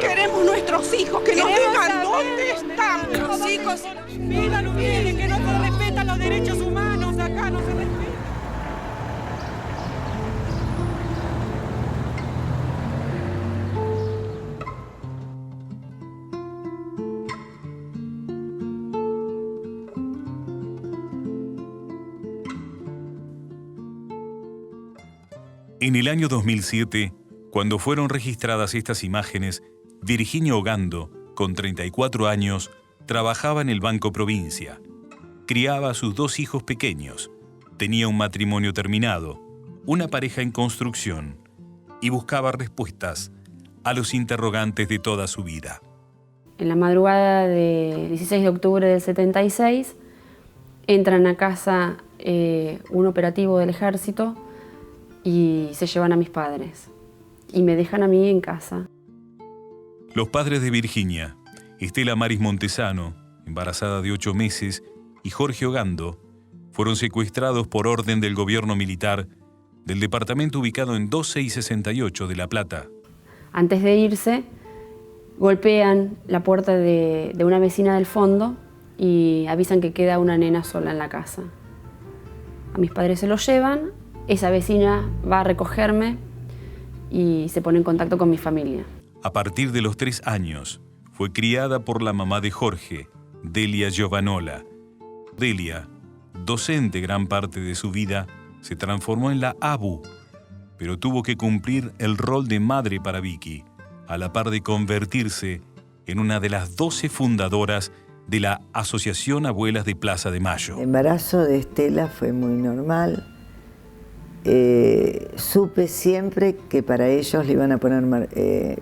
Queremos nuestros hijos, que nos digan dónde están los hijos. Pidan ustedes que no se respetan los derechos humanos, acá no se respetan. En el año 2007, cuando fueron registradas estas imágenes, Virginia Ogando, con 34 años, trabajaba en el Banco Provincia. Criaba a sus 2 hijos pequeños, tenía un matrimonio terminado, una pareja en construcción y buscaba respuestas a los interrogantes de toda su vida. En la madrugada del 16 de octubre del 76, entran a casa un operativo del ejército y se llevan a mis padres y me dejan a mí en casa. Los padres de Virginia, Estela Maris Montesano, embarazada de 8 meses, y Jorge Ogando, fueron secuestrados por orden del gobierno militar del departamento ubicado en 12 y 68 de La Plata. Antes de irse, golpean la puerta de una vecina del fondo y avisan que queda una nena sola en la casa. A mis padres se los llevan, esa vecina va a recogerme y se pone en contacto con mi familia. A partir de los 3 años, fue criada por la mamá de Jorge, Delia Giovanola. Delia, docente gran parte de su vida, se transformó en la ABU, pero tuvo que cumplir el rol de madre para Vicky, a la par de convertirse en una de las 12 fundadoras de la Asociación Abuelas de Plaza de Mayo. El embarazo de Estela fue muy normal. Supe siempre que para ellos le iban a poner,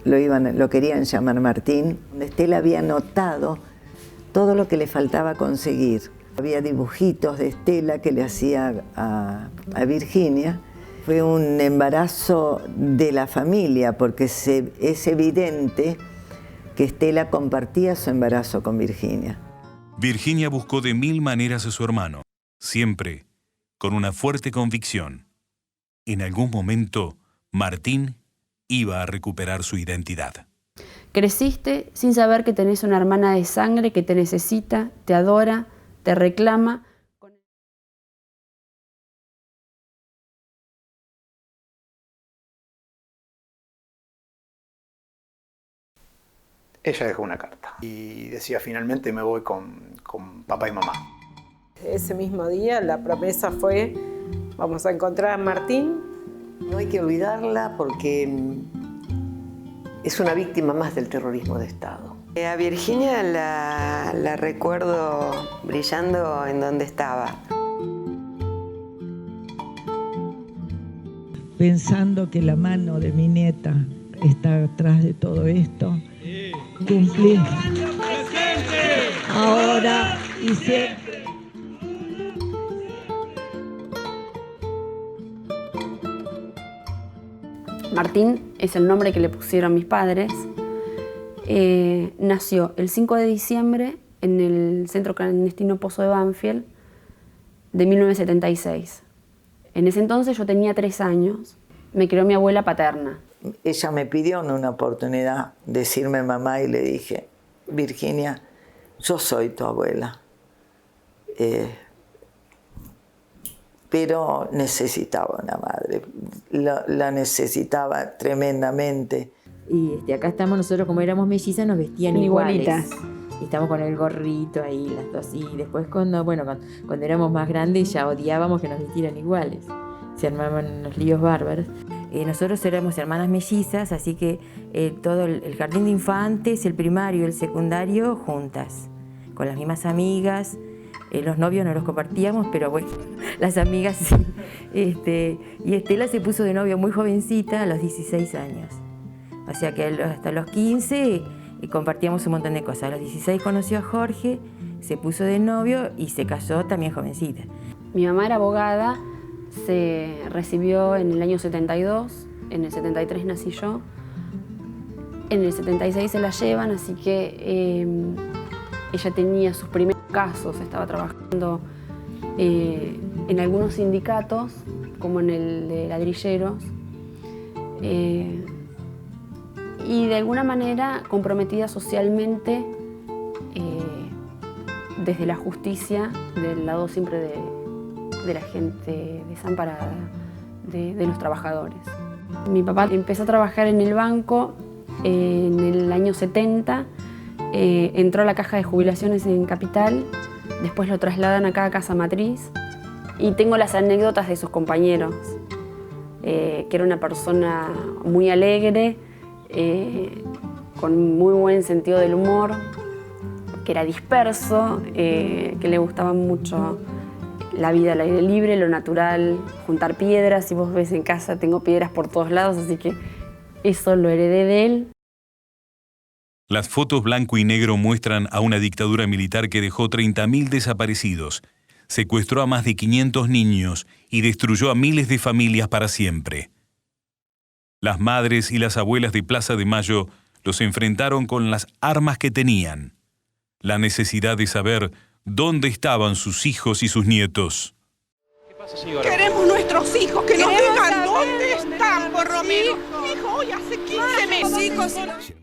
lo querían llamar Martín. Estela había notado todo lo que le faltaba conseguir. Había dibujitos de Estela que le hacía a Virginia. Fue un embarazo de la familia porque es evidente que Estela compartía su embarazo con Virginia. Virginia buscó de 1000 maneras a su hermano, siempre con una fuerte convicción. En algún momento, Martín iba a recuperar su identidad. Creciste sin saber que tenés una hermana de sangre que te necesita, te adora, te reclama. Ella dejó una carta y decía: finalmente me voy con papá y mamá. Ese mismo día la promesa fue: vamos a encontrar a Martín. No hay que olvidarla porque es una víctima más del terrorismo de Estado. A Virginia la recuerdo brillando en donde estaba. Pensando que la mano de mi nieta está atrás de todo esto, cumplí ahora y siempre. Martín es el nombre que le pusieron mis padres. Nació el 5 de diciembre en el centro clandestino Pozo de Banfield de 1976. En ese entonces yo tenía 3 años. Me crió mi abuela paterna. Ella me pidió en una oportunidad decirme mamá y le dije: Virginia, yo soy tu abuela. Pero necesitaba una madre, la necesitaba tremendamente. Y acá estamos nosotros, como éramos mellizas, nos vestían igualitas. Igualitas. Y estamos con el gorrito ahí, las dos. Y después cuando éramos más grandes ya odiábamos que nos vistieran iguales. Se armaban unos líos bárbaros. Nosotros éramos hermanas mellizas, así que todo el jardín de infantes, el primario y el secundario juntas, con las mismas amigas. Los novios no los compartíamos, pero bueno, las amigas sí. Y Estela se puso de novio muy jovencita, a los 16 años. O sea que hasta los 15 compartíamos un montón de cosas. A los 16 conoció a Jorge, se puso de novio y se casó también jovencita. Mi mamá era abogada, se recibió en el año 72, en el 73 nací yo. En el 76 se la llevan, así que ella tenía sus primeros casos, estaba trabajando en algunos sindicatos, como en el de ladrilleros, y de alguna manera comprometida socialmente desde la justicia, del lado siempre de la gente desamparada, de los trabajadores. Mi papá empezó a trabajar en el banco en el año 70, entró a la caja de jubilaciones en Capital, después lo trasladan acá a Casa Matriz y tengo las anécdotas de sus compañeros, que era una persona muy alegre, con muy buen sentido del humor, que era disperso, que le gustaba mucho la vida al aire libre, lo natural, juntar piedras. Si vos ves en casa, tengo piedras por todos lados, así que eso lo heredé de él. Las fotos blanco y negro muestran a una dictadura militar que dejó 30.000 desaparecidos, secuestró a más de 500 niños y destruyó a miles de familias para siempre. Las madres y las abuelas de Plaza de Mayo los enfrentaron con las armas que tenían. La necesidad de saber dónde estaban sus hijos y sus nietos. Queremos nuestros hijos, que nos digan dónde están, por lo menos. Hijo, hoy hace 15 meses.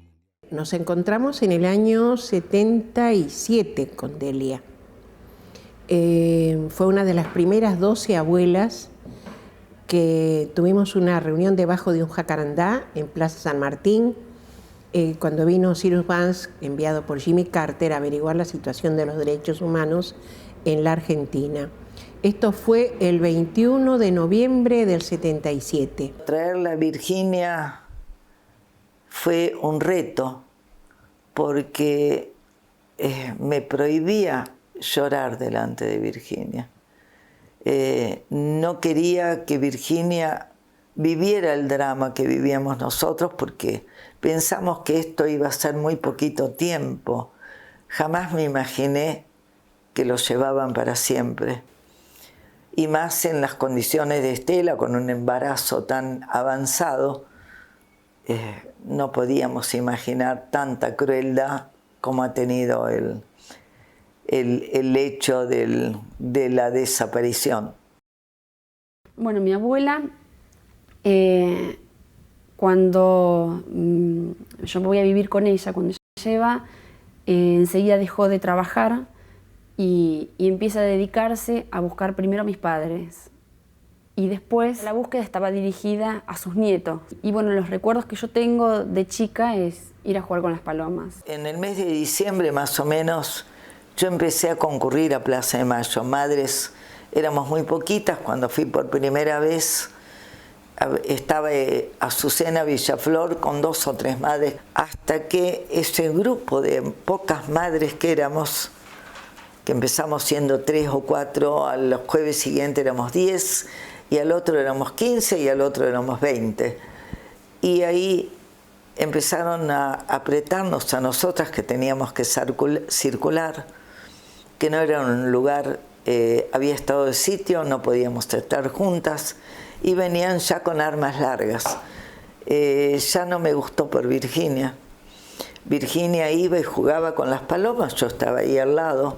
Nos encontramos en el año 77 con Delia. Fue una de las primeras 12 abuelas que tuvimos una reunión debajo de un jacarandá en Plaza San Martín, cuando vino Cyrus Vance, enviado por Jimmy Carter, a averiguar la situación de los derechos humanos en la Argentina. Esto fue el 21 de noviembre del 77. Traerla a Virginia fue un reto, porque me prohibía llorar delante de Virginia. No quería que Virginia viviera el drama que vivíamos nosotros, porque pensamos que esto iba a ser muy poquito tiempo. Jamás me imaginé que lo llevaban para siempre. Y más en las condiciones de Estela, con un embarazo tan avanzado, no podíamos imaginar tanta crueldad como ha tenido el hecho de la desaparición. Bueno, mi abuela, cuando yo voy a vivir con ella, cuando ella lleva, enseguida dejó de trabajar y empieza a dedicarse a buscar primero a mis padres. Y después la búsqueda estaba dirigida a sus nietos. Y bueno, los recuerdos que yo tengo de chica es ir a jugar con las palomas. En el mes de diciembre, más o menos, yo empecé a concurrir a Plaza de Mayo. Madres, éramos muy poquitas. Cuando fui por primera vez, estaba Azucena Villaflor con 2 o 3 madres, hasta que ese grupo de pocas madres que éramos, que empezamos siendo 3 o 4, a los jueves siguientes éramos 10, y al otro éramos 15 y al otro éramos 20. Y ahí empezaron a apretarnos a nosotras, que teníamos que circular, que no era un lugar, había estado de sitio, no podíamos estar juntas, y venían ya con armas largas. Ya no me gustó por Virginia. Virginia iba y jugaba con las palomas, yo estaba ahí al lado,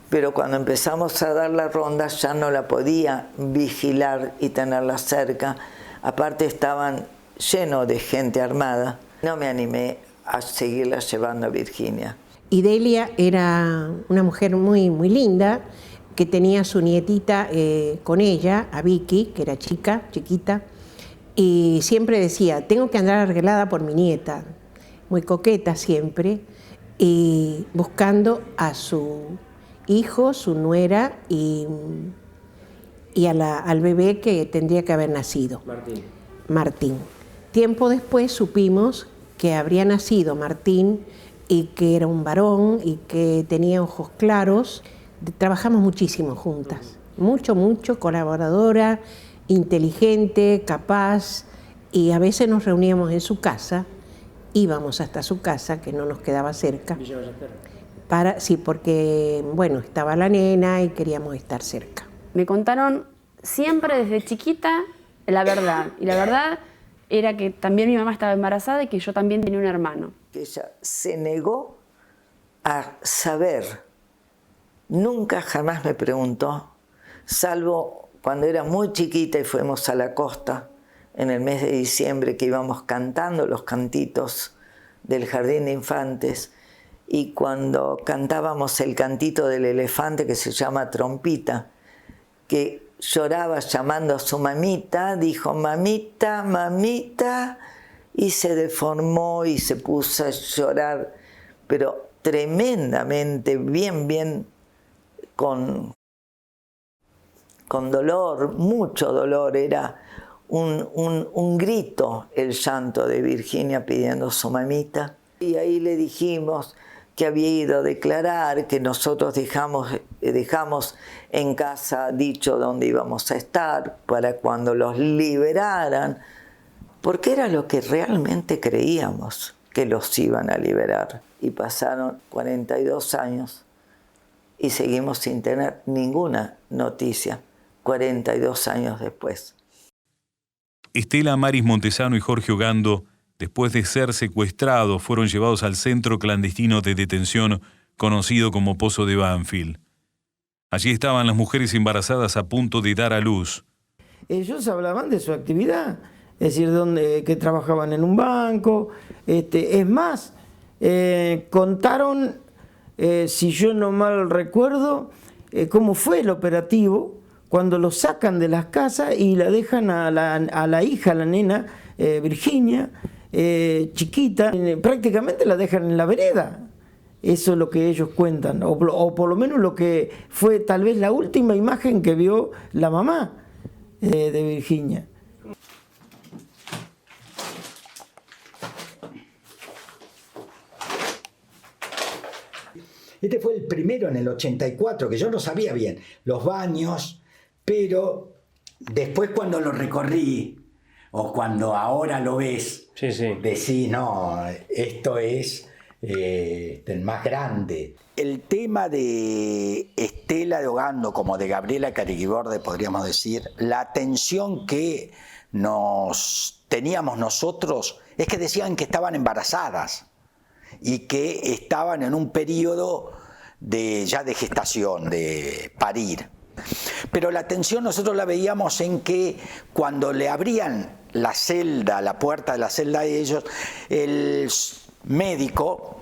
pero cuando empezamos a dar la ronda ya no la podía vigilar y tenerla cerca. Aparte estaban llenos de gente armada. No me animé a seguirla llevando a Virginia. Y Delia era una mujer muy, muy linda, que tenía su nietita con ella, a Vicky, que era chiquita, y siempre decía, tengo que andar arreglada por mi nieta, muy coqueta siempre, y buscando a su hijo, su nuera y al bebé que tendría que haber nacido. Martín. Tiempo después supimos que habría nacido Martín y que era un varón y que tenía ojos claros. Trabajamos muchísimo juntas, mucho, colaboradora, inteligente, capaz, y a veces nos reuníamos en su casa, íbamos hasta su casa, que no nos quedaba cerca. Sí, porque, bueno, estaba la nena y queríamos estar cerca. Me contaron siempre desde chiquita la verdad, y la verdad era que también mi mamá estaba embarazada y que yo también tenía un hermano. Ella se negó a saber, nunca jamás me preguntó, salvo cuando era muy chiquita y fuimos a la costa en el mes de diciembre, que íbamos cantando los cantitos del jardín de infantes, y cuando cantábamos el cantito del elefante que se llama Trompita, que lloraba llamando a su mamita, dijo mamita, mamita, y se deformó y se puso a llorar, pero tremendamente, bien, con dolor, mucho dolor. Era un grito el llanto de Virginia pidiendo a su mamita. Y ahí le dijimos que había ido a declarar, que nosotros dejamos en casa dicho dónde íbamos a estar para cuando los liberaran, porque era lo que realmente creíamos, que los iban a liberar. Y pasaron 42 años y seguimos sin tener ninguna noticia, 42 años después. Estela Maris Montesano y Jorge Ogando, después de ser secuestrados, fueron llevados al centro clandestino de detención conocido como Pozo de Banfield. Allí estaban las mujeres embarazadas a punto de dar a luz. Ellos hablaban de su actividad, es decir, que trabajaban en un banco. Es más, contaron, si yo no mal recuerdo, cómo fue el operativo cuando los sacan de las casas y la dejan a la hija, a la nena, Virginia, chiquita, prácticamente la dejan en la vereda. Eso es lo que ellos cuentan, o por lo menos lo que fue tal vez la última imagen que vio la mamá de Virginia. Este fue el primero en el 84, que yo no sabía bien, los baños, pero después cuando lo recorrí, o cuando ahora lo ves, decís, no, esto es el más grande. El tema de Estela de Ogando, como de Gabriela Cariquiborde, podríamos decir, la atención que nos teníamos nosotros es que decían que estaban embarazadas y que estaban en un periodo ya de gestación, de parir. Pero la atención nosotros la veíamos en que cuando le abrían la celda, la puerta de la celda a ellos, el médico,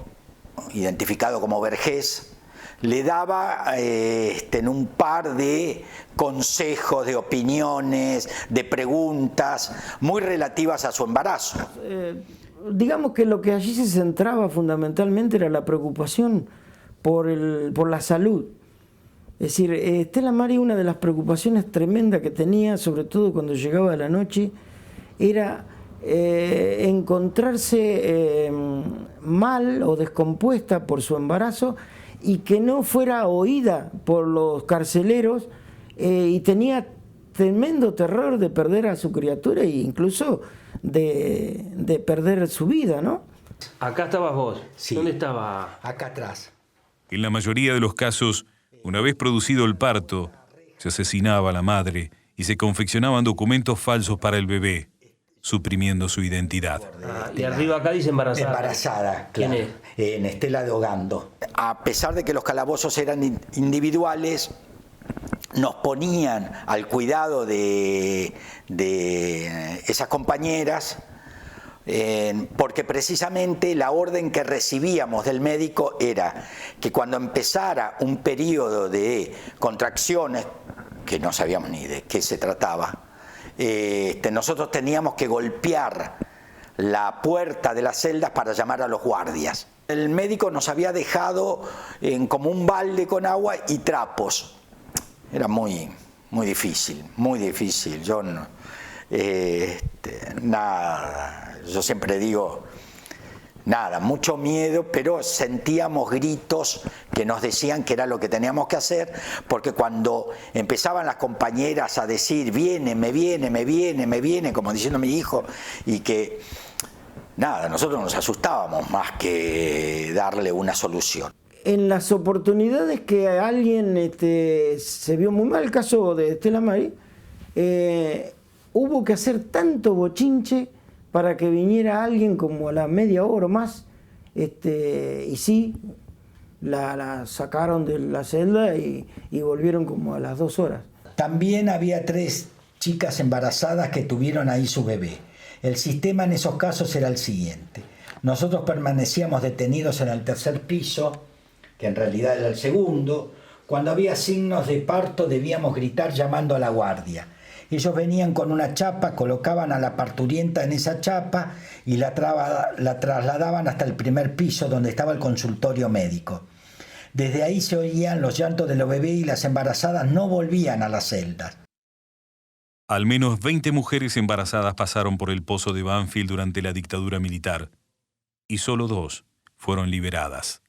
identificado como Vergés, le daba en un par de consejos, de opiniones, de preguntas muy relativas a su embarazo. Digamos que lo que allí se centraba fundamentalmente era la preocupación por la salud. Es decir, Estela Maris, una de las preocupaciones tremendas que tenía, sobre todo cuando llegaba la noche, era encontrarse mal o descompuesta por su embarazo y que no fuera oída por los carceleros, y tenía tremendo terror de perder a su criatura e incluso de perder su vida, ¿no? Acá estabas vos. Sí. ¿Dónde estaba? Acá atrás. En la mayoría de los casos, una vez producido el parto, se asesinaba a la madre y se confeccionaban documentos falsos para el bebé, suprimiendo su identidad. Y arriba acá dice embarazada. Embarazada, claro. ¿Quién es? En Estela de Ogando. A pesar de que los calabozos eran individuales, nos ponían al cuidado de esas compañeras, porque precisamente la orden que recibíamos del médico era que cuando empezara un periodo de contracciones, que no sabíamos ni de qué se trataba, nosotros teníamos que golpear la puerta de las celdas para llamar a los guardias. El médico nos había dejado como un balde con agua y trapos. Era muy difícil, muy difícil. Yo no, nada, yo siempre digo, nada, mucho miedo, pero sentíamos gritos que nos decían que era lo que teníamos que hacer, porque cuando empezaban las compañeras a decir, viene, me viene, como diciendo mi hijo, y que, nada, nosotros nos asustábamos más que darle una solución. En las oportunidades que alguien se vio muy mal, el caso de Estela Maris, hubo que hacer tanto bochinche para que viniera alguien como a la media hora o más, y sí, la sacaron de la celda y volvieron como a las 2 horas. También había 3 chicas embarazadas que tuvieron ahí su bebé. El sistema en esos casos era el siguiente. nosotros permanecíamos detenidos en el tercer piso, que en realidad era el segundo. Cuando había signos de parto debíamos gritar llamando a la guardia. Ellos venían con una chapa, colocaban a la parturienta en esa chapa y la trasladaban hasta el primer piso donde estaba el consultorio médico. Desde ahí se oían los llantos de los bebés y las embarazadas no volvían a las celdas. Al menos 20 mujeres embarazadas pasaron por el pozo de Banfield durante la dictadura militar y solo 2 fueron liberadas.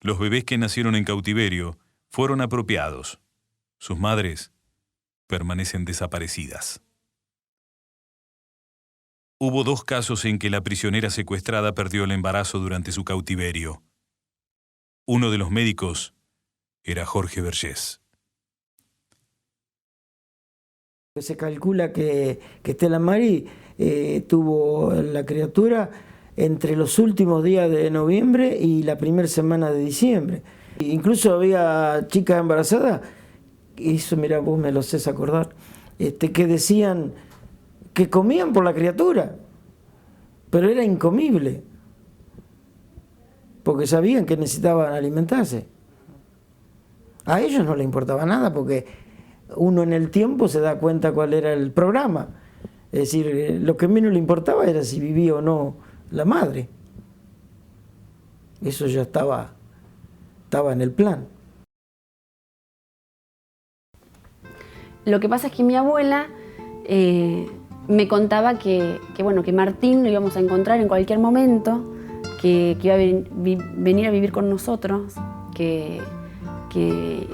Los bebés que nacieron en cautiverio fueron apropiados. Sus madres permanecen desaparecidas. Hubo 2 casos en que la prisionera secuestrada perdió el embarazo durante su cautiverio. Uno de los médicos era Jorge Vergés. Se calcula que Estela Mari tuvo la criatura entre los últimos días de noviembre y la primera semana de diciembre. Incluso había chicas embarazadas, y eso mira, vos me lo haces acordar, que decían que comían por la criatura, pero era incomible, porque sabían que necesitaban alimentarse. A ellos no les importaba nada, porque uno en el tiempo se da cuenta cuál era el programa. Es decir, lo que menos le importaba era si vivía o no la madre. Eso ya estaba en el plan. Lo que pasa es que mi abuela me contaba que Martín lo íbamos a encontrar en cualquier momento, que iba a venir a vivir con nosotros, que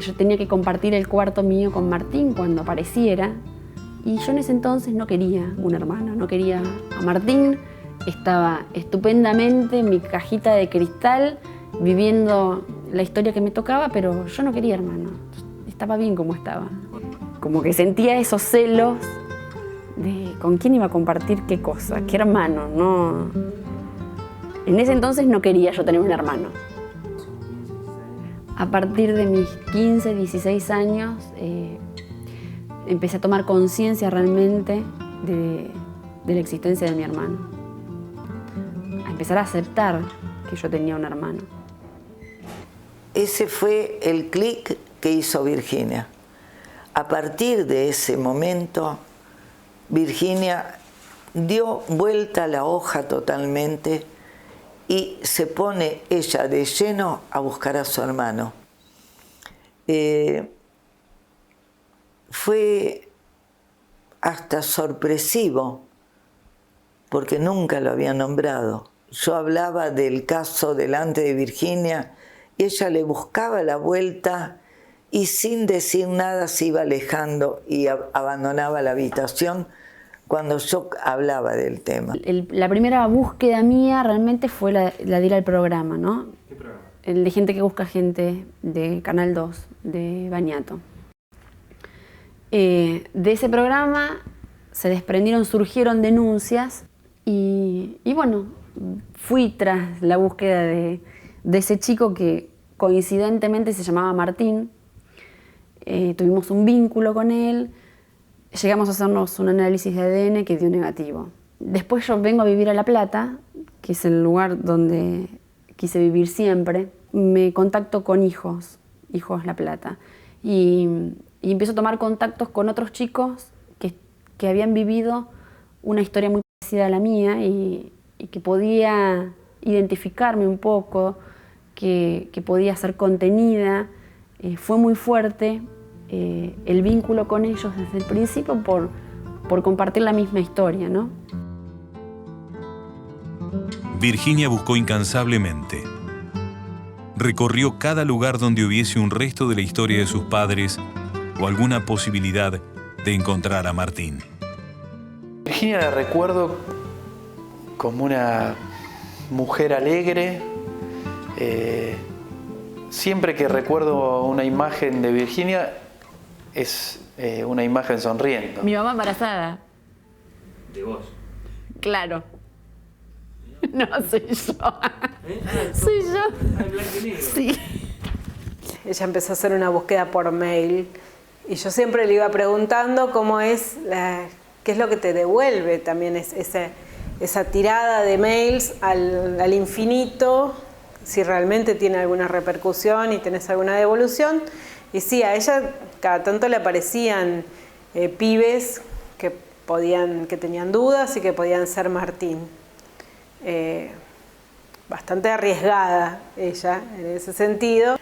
yo tenía que compartir el cuarto mío con Martín cuando apareciera. Y yo en ese entonces no quería un hermano, no quería a Martín. Estaba estupendamente en mi cajita de cristal, viviendo la historia que me tocaba, pero yo no quería hermano. Estaba bien como estaba. Como que sentía esos celos de con quién iba a compartir qué cosa, qué hermano, no. En ese entonces no quería yo tener un hermano. A partir de mis 15, 16 años, empecé a tomar conciencia realmente de la existencia de mi hermano. A empezar a aceptar que yo tenía un hermano. Ese fue el clic que hizo Virginia. A partir de ese momento, Virginia dio vuelta a la hoja totalmente y se pone ella de lleno a buscar a su hermano. Fue hasta sorpresivo, porque nunca lo había nombrado. Yo hablaba del caso delante de Virginia y ella le buscaba la vuelta y sin decir nada se iba alejando y abandonaba la habitación cuando yo hablaba del tema. La primera búsqueda mía realmente fue la de ir al programa, ¿no? ¿Qué programa? El de Gente que busca gente, de Canal 2, de Bañato. De ese programa se desprendieron, surgieron denuncias y bueno, fui tras la búsqueda de ese chico que coincidentemente se llamaba Martín. Tuvimos un vínculo con él, llegamos a hacernos un análisis de ADN que dio negativo. Después yo vengo a vivir a La Plata, que es el lugar donde quise vivir siempre. Me contacto con Hijos La Plata, y empiezo a tomar contactos con otros chicos que habían vivido una historia muy parecida a la mía y que podía identificarme un poco, que podía ser contenida. Fue muy fuerte el vínculo con ellos desde el principio por compartir la misma historia, ¿no? Virginia buscó incansablemente. Recorrió cada lugar donde hubiese un resto de la historia de sus padres o alguna posibilidad de encontrar a Martín. Virginia la recuerdo como una mujer alegre. Siempre que recuerdo una imagen de Virginia es una imagen sonriendo. Mi mamá embarazada. ¿De vos? Claro. No, soy yo. Soy yo. Sí. Ella empezó a hacer una búsqueda por mail y yo siempre le iba preguntando cómo es, qué es lo que te devuelve también esa tirada de mails al infinito, si realmente tiene alguna repercusión y tenés alguna devolución. Y sí, a ella cada tanto le aparecían pibes que tenían dudas y que podían ser Martín. Bastante arriesgada ella en ese sentido.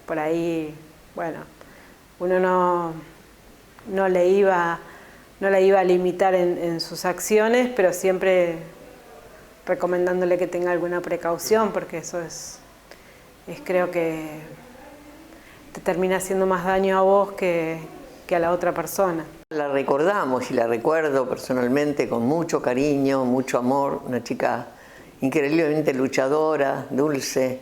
Por ahí, bueno, uno no la iba a limitar en sus acciones, pero siempre recomendándole que tenga alguna precaución, porque eso es creo que te termina haciendo más daño a vos que a la otra persona. La recordamos y la recuerdo personalmente con mucho cariño, mucho amor, una chica increíblemente luchadora, dulce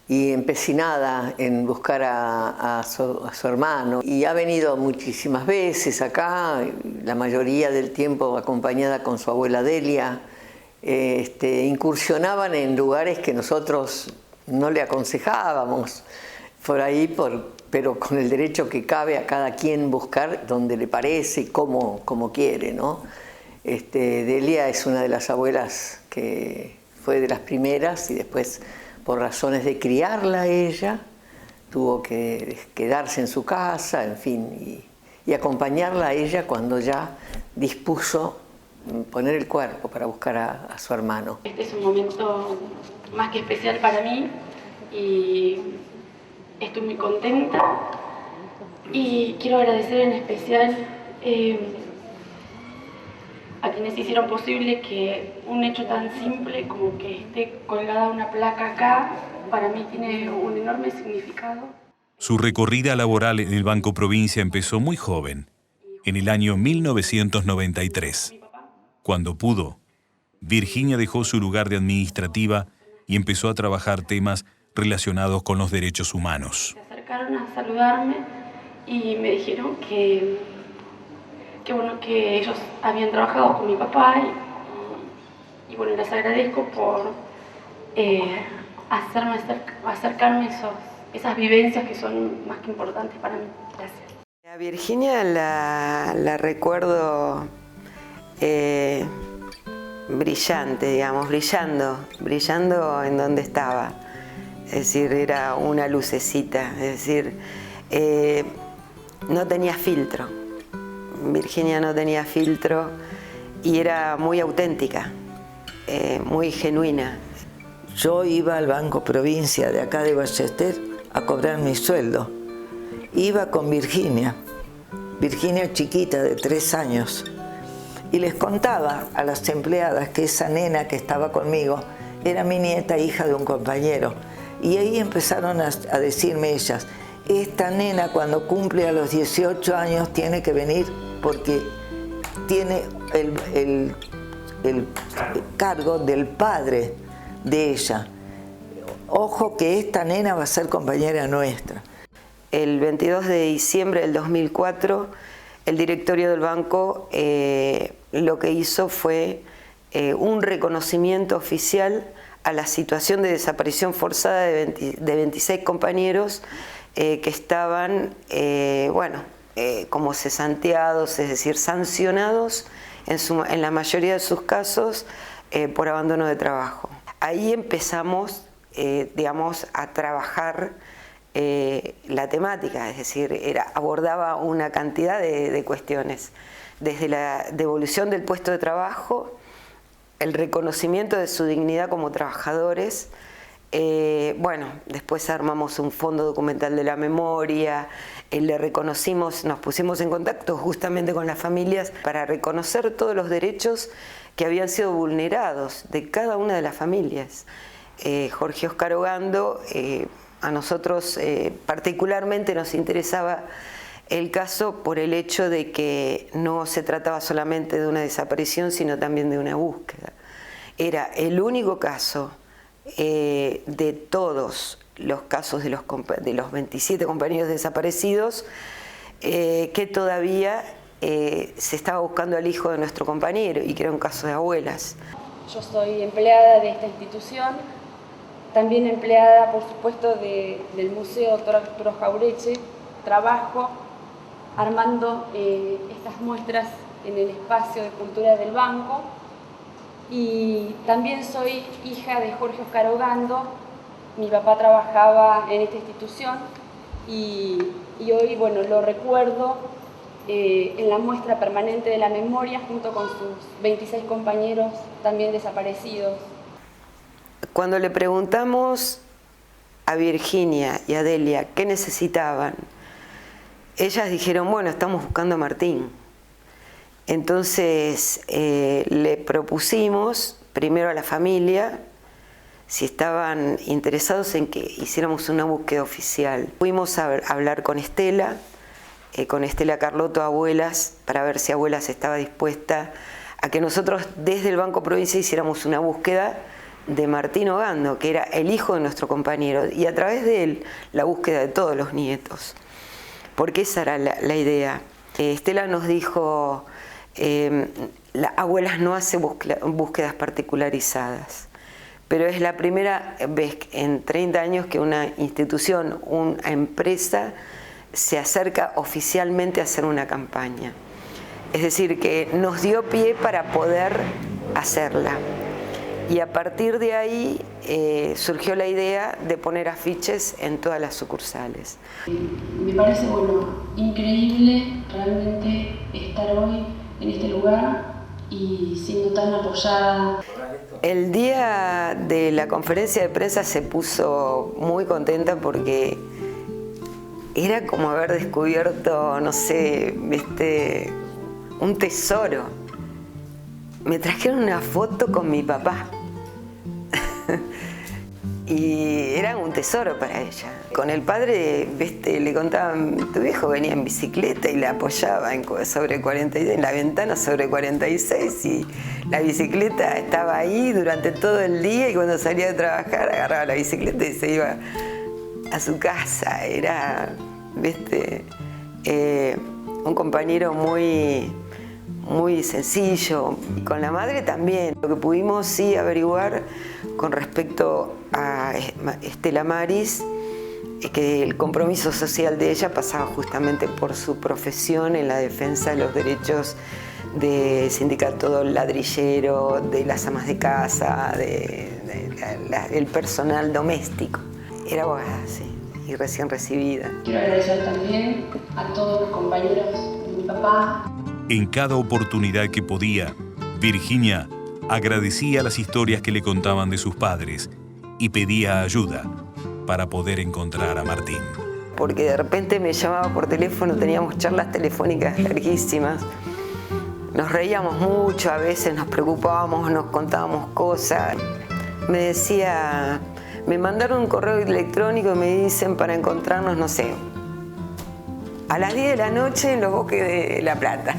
y empecinada en buscar a su hermano. Y ha venido muchísimas veces acá, la mayoría del tiempo acompañada con su abuela Delia. Incursionaban en lugares que nosotros no le aconsejábamos por ahí, pero con el derecho que cabe a cada quien buscar donde le parece y como quiere, ¿no? Delia es una de las abuelas que fue de las primeras y después, por razones de criarla ella, tuvo que quedarse en su casa, en fin, y acompañarla a ella cuando ya dispuso poner el cuerpo para buscar a su hermano. Este es un momento más que especial para mí y estoy muy contenta y quiero agradecer en especial a quienes hicieron posible que un hecho tan simple como que esté colgada una placa acá, para mí tiene un enorme significado. Su recorrida laboral en el Banco Provincia empezó muy joven, en el año 1993. Cuando pudo, Virginia dejó su lugar de administrativa y empezó a trabajar temas relacionados con los derechos humanos. Se acercaron a saludarme y me dijeron que bueno, que ellos habían trabajado con mi papá y bueno, les agradezco por acercarme esas vivencias que son más que importantes para mí. Gracias. A Virginia la recuerdo brillante, digamos, brillando en donde estaba. Es decir, era una lucecita, es decir, no tenía filtro. Virginia no tenía filtro y era muy auténtica, muy genuina. Yo iba al Banco Provincia de acá de Ballester a cobrar mi sueldo. Iba con Virginia chiquita de 3 años, y les contaba a las empleadas que esa nena que estaba conmigo era mi nieta, hija de un compañero. Y ahí empezaron a decirme ellas, esta nena cuando cumple a los 18 años tiene que venir porque tiene el cargo del padre de ella. Ojo que esta nena va a ser compañera nuestra. El 22 de diciembre del 2004, el directorio del banco lo que hizo fue un reconocimiento oficial a la situación de desaparición forzada de 26 compañeros que estaban, como cesanteados, es decir, sancionados en la mayoría de sus casos por abandono de trabajo. Ahí empezamos, a trabajar la temática, es decir, abordaba una cantidad de cuestiones, desde la devolución del puesto de trabajo, el reconocimiento de su dignidad como trabajadores. Después armamos un fondo documental de la memoria, le reconocimos, nos pusimos en contacto justamente con las familias para reconocer todos los derechos que habían sido vulnerados de cada una de las familias. Jorge Oscar Ogando, a nosotros particularmente nos interesaba el caso por el hecho de que no se trataba solamente de una desaparición, sino también de una búsqueda. Era el único caso de todos los casos de los 27 compañeros desaparecidos que todavía se estaba buscando al hijo de nuestro compañero y que era un caso de abuelas. Yo soy empleada de esta institución, también empleada, por supuesto, del Museo Arturo Jauretche. Trabajo armando estas muestras en el espacio de cultura del banco Y también soy hija de Jorge Oscar Ogando. Mi papá trabajaba en esta institución y hoy, bueno, lo recuerdo en la muestra permanente de la memoria junto con sus 26 compañeros también desaparecidos. Cuando le preguntamos a Virginia y a Delia qué necesitaban, ellas dijeron, bueno, estamos buscando a Martín. Entonces le propusimos primero a la familia si estaban interesados en que hiciéramos una búsqueda oficial. Fuimos a hablar con Estela Carlotto Abuelas, para ver si Abuelas estaba dispuesta a que nosotros desde el Banco Provincia hiciéramos una búsqueda de Martín Ogando, que era el hijo de nuestro compañero, y a través de él la búsqueda de todos los nietos, porque esa era la idea. Estela nos dijo, Abuelas no hace búsquedas particularizadas, pero es la primera vez en 30 años que una institución, una empresa, se acerca oficialmente a hacer una campaña. Es decir, que nos dio pie para poder hacerla. Y a partir de ahí surgió la idea de poner afiches en todas las sucursales. Me parece, bueno, increíble realmente estar hoy en este lugar y siendo tan apoyada. El día de la conferencia de prensa se puso muy contenta porque era como haber descubierto, no sé, un tesoro. Me trajeron una foto con mi papá y era un tesoro para ella. Con el padre, le contaban, tu viejo venía en bicicleta y la apoyaba sobre 46, en la ventana sobre 46, y la bicicleta estaba ahí durante todo el día, y cuando salía de trabajar agarraba la bicicleta y se iba a su casa. Era, un compañero muy sencillo. Y con la madre también. Lo que pudimos sí averiguar con respecto a Estela Maris es que el compromiso social de ella pasaba justamente por su profesión en la defensa de los derechos del sindicato ladrillero, de las amas de casa, del personal doméstico. Era abogada, sí, y recién recibida. Quiero agradecer también a todos los compañeros de mi papá. En cada oportunidad que podía, Virginia agradecía las historias que le contaban de sus padres y pedía ayuda para poder encontrar a Martín. Porque de repente me llamaba por teléfono, teníamos charlas telefónicas larguísimas, nos reíamos mucho, a veces nos preocupábamos, nos contábamos cosas. Me decía, me mandaron un correo electrónico y me dicen para encontrarnos, no sé, a las 10 de la noche en los bosques de La Plata.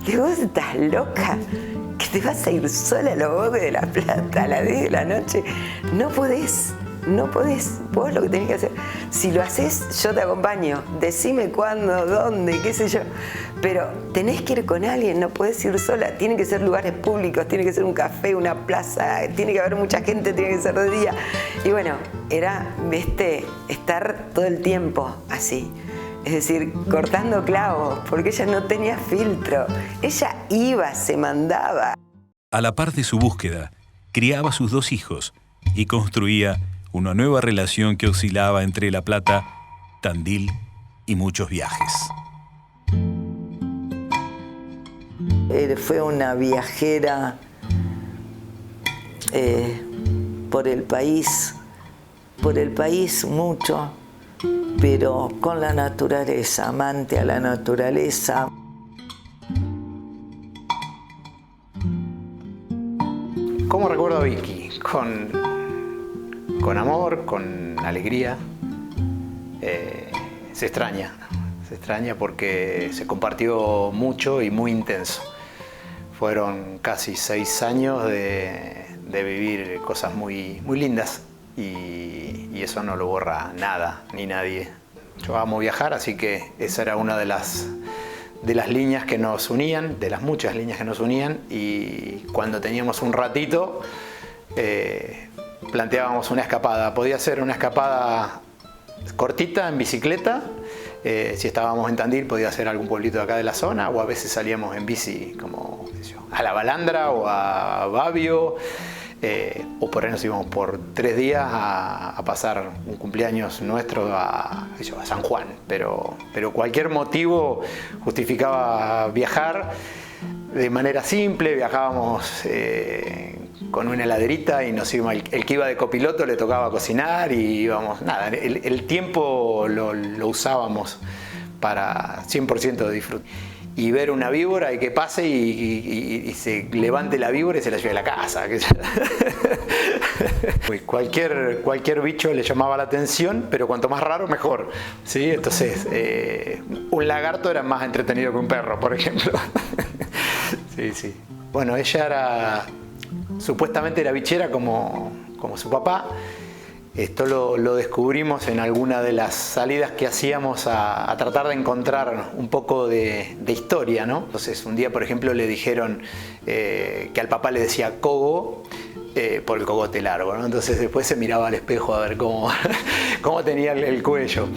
Digo, ¿vos estás loca? ¿Que te vas a ir sola a los bosques de La Plata a las 10 de la noche? No podés. Vos lo que tenés que hacer. Si lo haces, yo te acompaño. Decime cuándo, dónde, qué sé yo. Pero tenés que ir con alguien, no podés ir sola. Tienen que ser lugares públicos, tiene que ser un café, una plaza, tiene que haber mucha gente, tiene que ser de día. Y bueno, era, estar todo el tiempo así. Es decir, cortando clavos, porque ella no tenía filtro. Ella iba, se mandaba. A la par de su búsqueda, criaba a sus 2 hijos y construía una nueva relación que oscilaba entre La Plata, Tandil y muchos viajes. Fue una viajera por el país mucho, pero con la naturaleza, amante a la naturaleza. ¿Cómo recuerdo a Vicky? Con amor, con alegría. Se extraña porque se compartió mucho y muy intenso. Fueron casi 6 años de vivir cosas muy lindas y eso no lo borra nada ni nadie. Yo amo viajar, así que esa era una de las líneas que nos unían, de las muchas líneas que nos unían, y cuando teníamos un ratito planteábamos una escapada. Podía ser una escapada cortita en bicicleta Si estábamos en Tandil podía ser algún pueblito de acá de la zona, o a veces salíamos en bici como a La Balandra o a Babio, o por ahí nos íbamos por 3 días a pasar un cumpleaños nuestro a San Juan, pero cualquier motivo justificaba viajar de manera simple. Viajábamos con una heladerita y nos íbamos, el que iba de copiloto le tocaba cocinar y íbamos, nada, el tiempo lo usábamos para 100% de disfrute. Y ver una víbora y que pase y se levante la víbora y se la lleve a la casa. Cualquier bicho le llamaba la atención, pero cuanto más raro, mejor, ¿sí? Entonces, un lagarto era más entretenido que un perro, por ejemplo. Sí. Bueno, ella supuestamente era bichera como su papá. Esto lo descubrimos en alguna de las salidas que hacíamos a tratar de encontrar un poco de historia, ¿no? Entonces un día, por ejemplo, le dijeron que al papá le decía cogo por el cogote largo, ¿no? Entonces después se miraba al espejo a ver cómo tenía el cuello.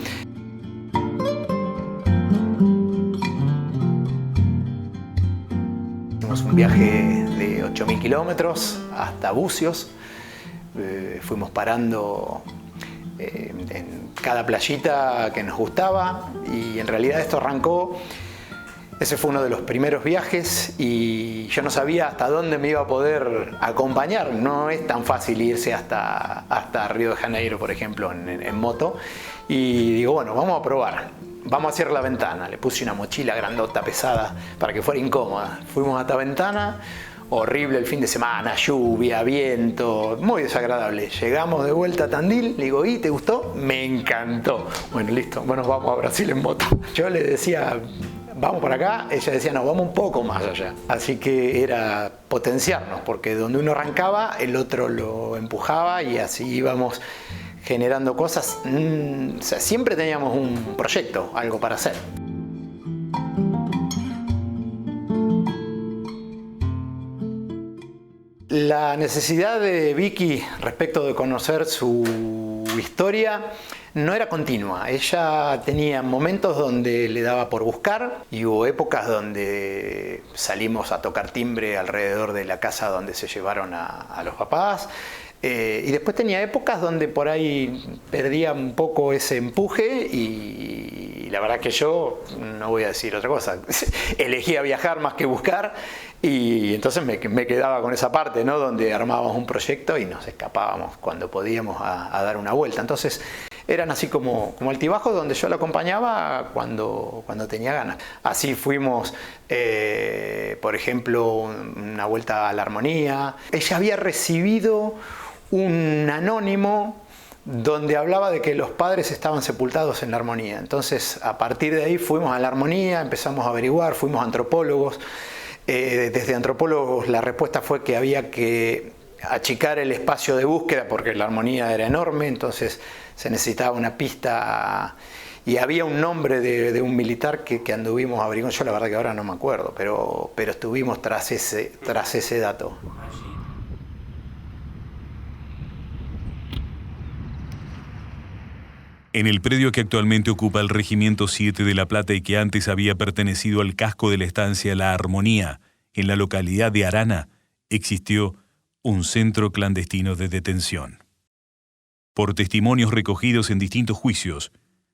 Hicimos un viaje de 8.000 kilómetros hasta Bucios. Fuimos parando en cada playita que nos gustaba y en realidad esto arrancó, ese fue uno de los primeros viajes y yo no sabía hasta dónde me iba a poder acompañar. No es tan fácil irse hasta Río de Janeiro, por ejemplo, en moto, y digo, bueno, vamos a probar. Vamos a Sierra La Ventana. Le puse una mochila grandota, pesada, para que fuera incómoda. Fuimos hasta Ventana. Horrible el fin de semana, lluvia, viento, muy desagradable. Llegamos de vuelta a Tandil, le digo, ¿y te gustó? Me encantó. Bueno, listo, bueno, vamos a Brasil en moto. Yo le decía, vamos para acá, ella decía, no, vamos un poco más allá. Así que era potenciarnos, porque donde uno arrancaba, el otro lo empujaba y así íbamos generando cosas. O sea, siempre teníamos un proyecto, algo para hacer. La necesidad de Vicky respecto de conocer su historia no era continua. Ella tenía momentos donde le daba por buscar y hubo épocas donde salimos a tocar timbre alrededor de la casa donde se llevaron a los papás. Y después tenía épocas donde por ahí perdía un poco ese empuje y la verdad que yo, no voy a decir otra cosa, elegía viajar más que buscar y entonces me quedaba con esa parte, ¿no? Donde armábamos un proyecto y nos escapábamos cuando podíamos a dar una vuelta. Entonces eran así como altibajos donde yo la acompañaba cuando tenía ganas. Así fuimos, por ejemplo, una vuelta a la Armonía. Ella había recibido un anónimo donde hablaba de que los padres estaban sepultados en la Armonía. Entonces, a partir de ahí fuimos a la Armonía, empezamos a averiguar, fuimos a antropólogos. Desde antropólogos la respuesta fue que había que achicar el espacio de búsqueda porque la Armonía era enorme, entonces se necesitaba una pista y había un nombre de un militar que anduvimos averiguando. Yo la verdad que ahora no me acuerdo, pero estuvimos tras ese dato. En el predio que actualmente ocupa el Regimiento 7 de La Plata y que antes había pertenecido al casco de la estancia La Armonía, en la localidad de Arana, existió un centro clandestino de detención. Por testimonios recogidos en distintos juicios,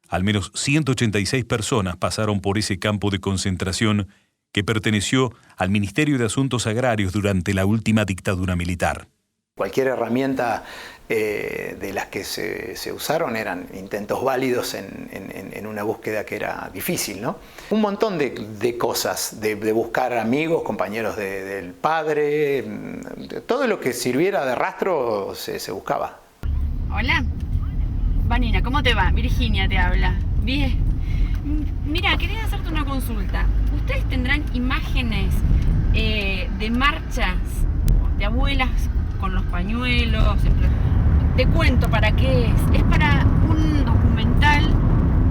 al menos 186 personas pasaron por ese campo de concentración que perteneció al Ministerio de Asuntos Agrarios durante la última dictadura militar. Cualquier herramienta de las que se usaron eran intentos válidos en una búsqueda que era difícil, ¿no? Un montón de cosas, de buscar amigos, compañeros del padre, todo lo que sirviera de rastro se buscaba. Hola, Vanina, ¿cómo te va? Virginia te habla. Bien. Mira, quería hacerte una consulta. ¿Ustedes tendrán imágenes de marchas de abuelas con los pañuelos? Te cuento para qué es. Es para un documental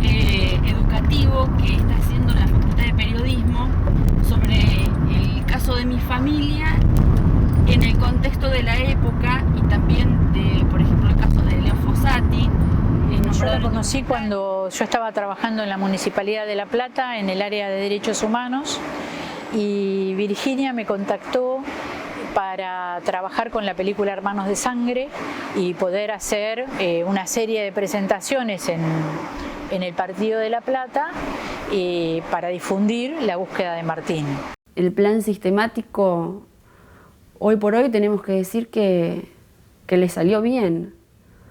educativo que está haciendo la Facultad de Periodismo sobre el caso de mi familia en el contexto de la época y también de, por ejemplo, el caso de Leo Fossati, nombrado en el conocí cuando yo estaba trabajando en la Municipalidad de La Plata, en el área de Derechos Humanos, y Virginia me contactó para trabajar con la película Hermanos de Sangre y poder hacer una serie de presentaciones en el Partido de La Plata para difundir la búsqueda de Martín. El plan sistemático, hoy por hoy tenemos que decir que le salió bien.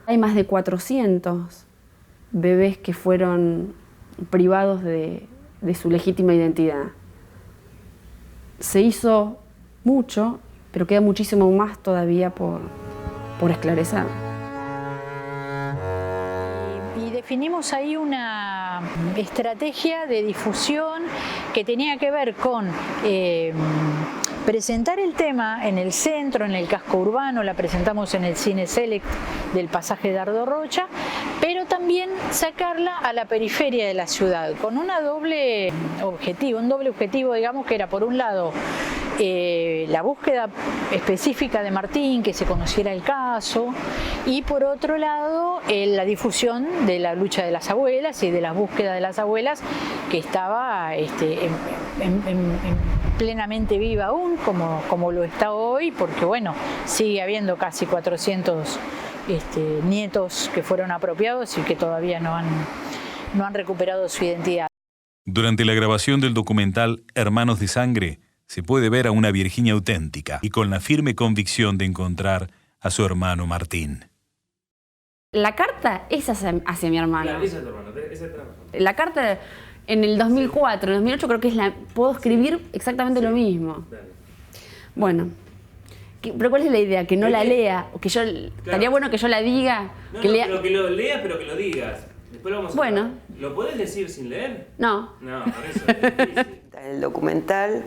Hay más de 400 bebés que fueron privados de su legítima identidad. Se hizo mucho, pero queda muchísimo más todavía por esclarecer. Y definimos ahí una estrategia de difusión que tenía que ver con presentar el tema en el centro, en el casco urbano, la presentamos en el Cine Select del pasaje Dardo Rocha, pero también sacarla a la periferia de la ciudad, con un doble objetivo, digamos, que era por un lado la búsqueda específica de Martín, que se conociera el caso, y por otro lado la difusión de la lucha de las abuelas y de la búsqueda de las abuelas, que estaba plenamente viva aún, como lo está hoy, porque bueno, sigue habiendo casi 400 nietos que fueron apropiados y que todavía no han recuperado su identidad. Durante la grabación del documental Hermanos de Sangre, se puede ver a una Virginia auténtica y con la firme convicción de encontrar a su hermano Martín. La carta es hacia mi hermano. Claro, esa es tu hermano, esa es tu hermano. La carta en el 2004, en el 2008 creo que puedo escribir exactamente lo mismo. Dale. Bueno, pero ¿cuál es la idea? Que no la lea, o que yo, estaría bueno que yo la diga. No, lea. pero que lo leas, pero que lo digas. Después lo vamos a Bueno. hablar. ¿Lo puedes decir sin leer? No. No, por eso es difícil. El documental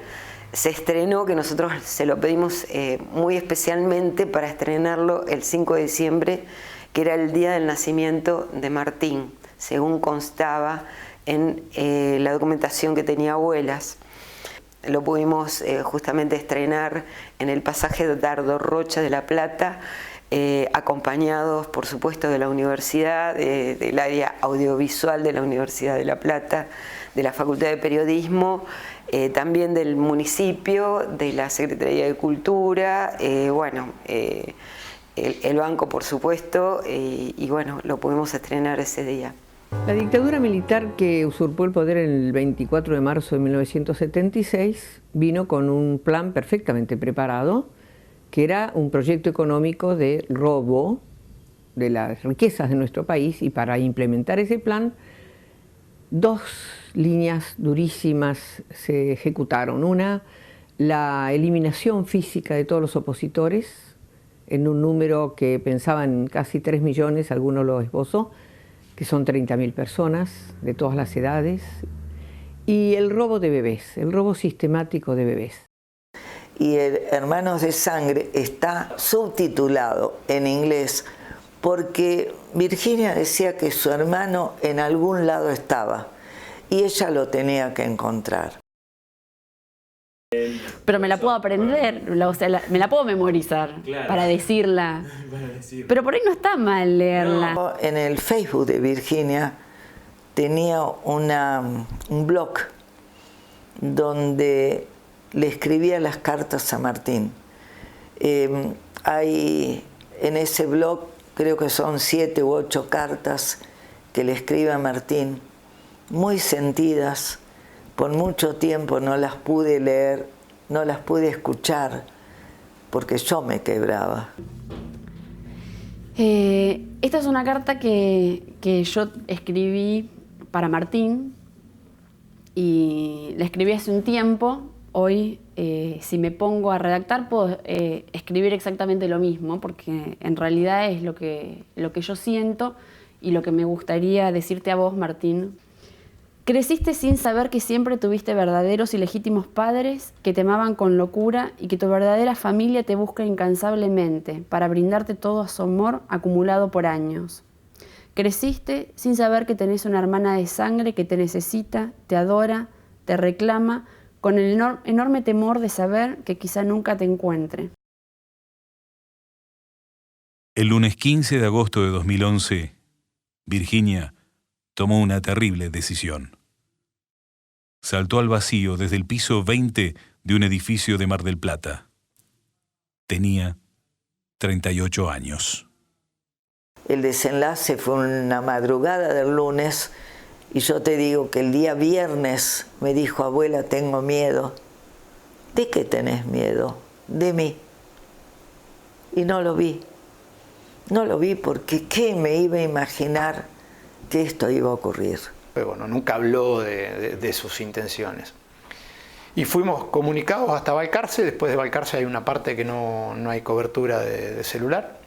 se estrenó, que nosotros se lo pedimos muy especialmente para estrenarlo el 5 de diciembre, que era el día del nacimiento de Martín, según constaba en la documentación que tenía Abuelas. Lo pudimos justamente estrenar en el pasaje de Dardo Rocha de La Plata, acompañados por supuesto de la universidad, del área audiovisual de la Universidad de La Plata, de la Facultad de Periodismo, también del municipio, de la Secretaría de Cultura, el banco por supuesto, y bueno, lo pudimos estrenar ese día. La dictadura militar que usurpó el poder el 24 de marzo de 1976 vino con un plan perfectamente preparado, que era un proyecto económico de robo de las riquezas de nuestro país, y para implementar ese plan, dos líneas durísimas se ejecutaron. Una, la eliminación física de todos los opositores, en un número que pensaban casi 3 millones, algunos lo esbozó, que son 30.000 personas de todas las edades, y el robo de bebés, el robo sistemático de bebés. Y el Hermanos de Sangre está subtitulado en inglés porque Virginia decía que su hermano en algún lado estaba y ella lo tenía que encontrar. Pero me la puedo aprender, me la puedo memorizar, claro, para decirla. Pero por ahí no está mal leerla. No. En el Facebook de Virginia tenía un blog donde le escribía las cartas a Martín. Hay en ese blog, creo que son 7 u 8 cartas que le escribe a Martín, muy sentidas. Por mucho tiempo no las pude leer, no las pude escuchar, porque yo me quebraba. Esta es una carta que yo escribí para Martín, y la escribí hace un tiempo. Hoy, si me pongo a redactar, puedo escribir exactamente lo mismo, porque en realidad es lo que yo siento y lo que me gustaría decirte a vos, Martín. Creciste sin saber que siempre tuviste verdaderos y legítimos padres que te amaban con locura y que tu verdadera familia te busca incansablemente para brindarte todo su amor acumulado por años. Creciste sin saber que tenés una hermana de sangre que te necesita, te adora, te reclama, con el enorme temor de saber que quizá nunca te encuentre. El lunes 15 de agosto de 2011, Virginia tomó una terrible decisión. Saltó al vacío desde el piso 20 de un edificio de Mar del Plata. Tenía 38 años. El desenlace fue una madrugada del lunes y yo te digo que el día viernes me dijo: abuela, tengo miedo. ¿De qué tenés miedo? De mí. Y no lo vi. No lo vi porque ¿qué me iba a imaginar que esto iba a ocurrir? Pero bueno, nunca habló de sus intenciones. Y fuimos comunicados hasta Balcarce. Después de Balcarce hay una parte que no hay cobertura de celular.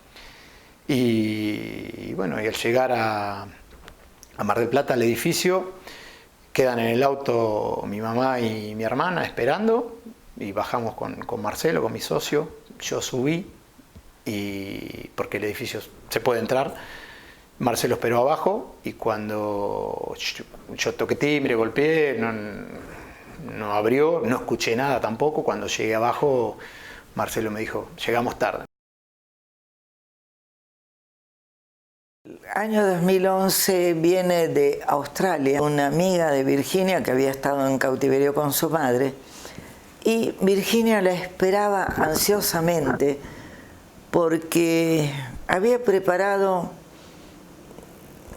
Y bueno, y al llegar a Mar del Plata, al edificio, quedan en el auto mi mamá y mi hermana esperando, y bajamos con Marcelo, con mi socio. Yo subí, y porque el edificio se puede entrar. Marcelo esperó abajo, y cuando yo toqué timbre, golpeé, no abrió, no escuché nada tampoco. Cuando llegué abajo, Marcelo me dijo: llegamos tarde. El año 2011 viene de Australia una amiga de Virginia que había estado en cautiverio con su madre, y Virginia la esperaba ansiosamente porque había preparado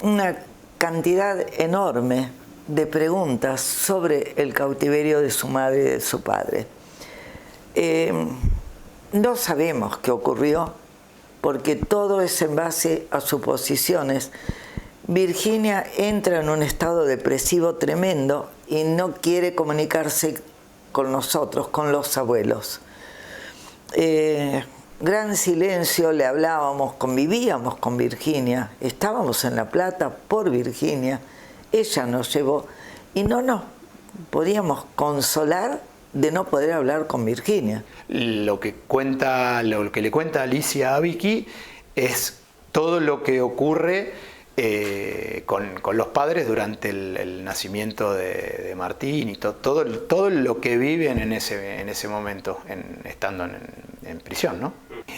una cantidad enorme de preguntas sobre el cautiverio de su madre y de su padre. No sabemos qué ocurrió, porque todo es en base a suposiciones. Virginia entra en un estado depresivo tremendo y no quiere comunicarse con nosotros, con los abuelos. Gran silencio, le hablábamos, convivíamos con Virginia, estábamos en La Plata por Virginia, ella nos llevó y no nos podíamos consolar de no poder hablar con Virginia. Lo que le cuenta Alicia a Vicky es todo lo que ocurre con los padres durante el nacimiento de Martín, y todo lo que viven en ese momento, estando en prisión, ¿no?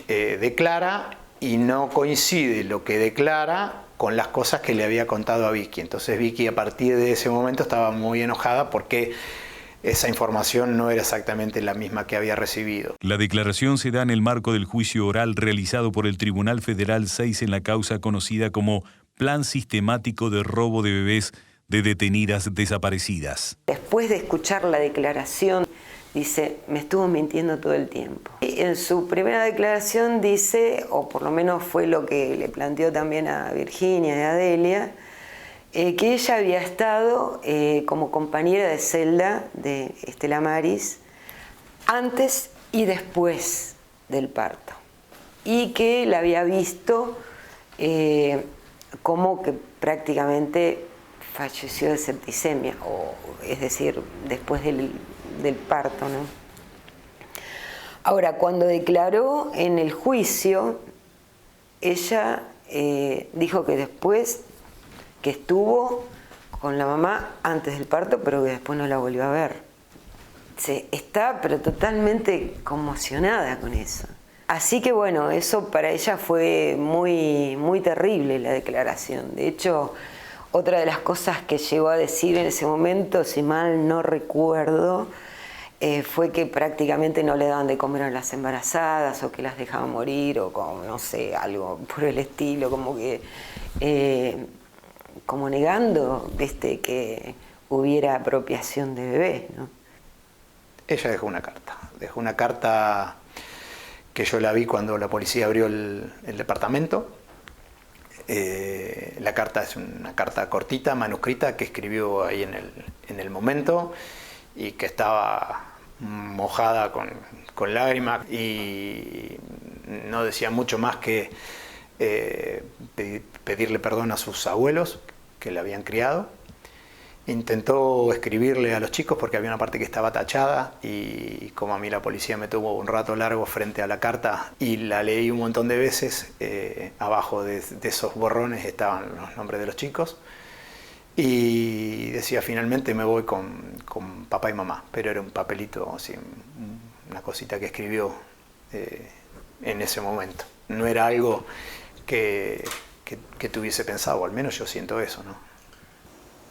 Declara, y no coincide lo que declara con las cosas que le había contado a Vicky. Entonces Vicky, a partir de ese momento, estaba muy enojada porque esa información no era exactamente la misma que había recibido. La declaración se da en el marco del juicio oral realizado por el Tribunal Federal 6 en la causa conocida como Plan Sistemático de Robo de Bebés de Detenidas Desaparecidas. Después de escuchar la declaración, dice: me estuvo mintiendo todo el tiempo. Y en su primera declaración dice, o por lo menos fue lo que le planteó también a Virginia y a Delia, que ella había estado como compañera de celda de Estela Maris antes y después del parto, y que la había visto como que prácticamente falleció de septicemia, es decir, después del parto, ¿no? Ahora, cuando declaró en el juicio, ella dijo que después que estuvo con la mamá antes del parto, pero que después no la volvió a ver. Está pero totalmente conmocionada con eso. Así que bueno, eso para ella fue muy, muy terrible, la declaración. De hecho, otra de las cosas que llegó a decir en ese momento, si mal no recuerdo, fue que prácticamente no le daban de comer a las embarazadas, o que las dejaban morir, o como, no sé, algo por el estilo, como que como negando que hubiera apropiación de bebés, ¿no? Ella dejó una carta que yo la vi cuando la policía abrió el departamento. La carta es una carta cortita, manuscrita, que escribió ahí en el momento, y que estaba mojada con lágrimas, y no decía mucho más que pedirle perdón a sus abuelos que la habían criado. Intentó escribirle a los chicos porque había una parte que estaba tachada, y como a mí la policía me tuvo un rato largo frente a la carta y la leí un montón de veces, abajo de esos borrones estaban los nombres de los chicos, y decía: finalmente me voy con papá y mamá, pero era un papelito así, una cosita que escribió en ese momento. No era algo que tuviese pensado, al menos yo siento eso, ¿no?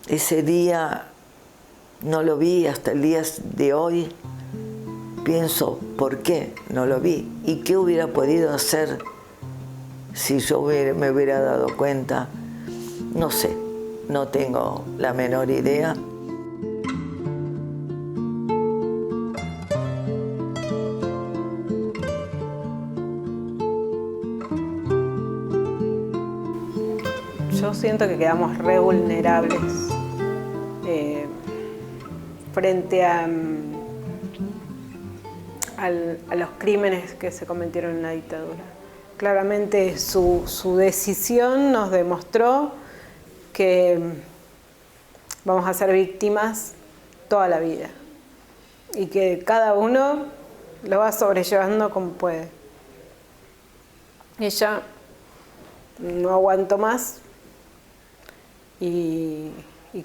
ese día no lo vi, hasta el día de hoy pienso por qué no lo vi y qué hubiera podido hacer si yo me hubiera dado cuenta. No sé, no tengo la menor idea. Yo siento que quedamos re vulnerables frente a los crímenes que se cometieron en la dictadura. Claramente su decisión nos demostró que vamos a ser víctimas toda la vida y que cada uno lo va sobrellevando como puede. Ella no aguantó más y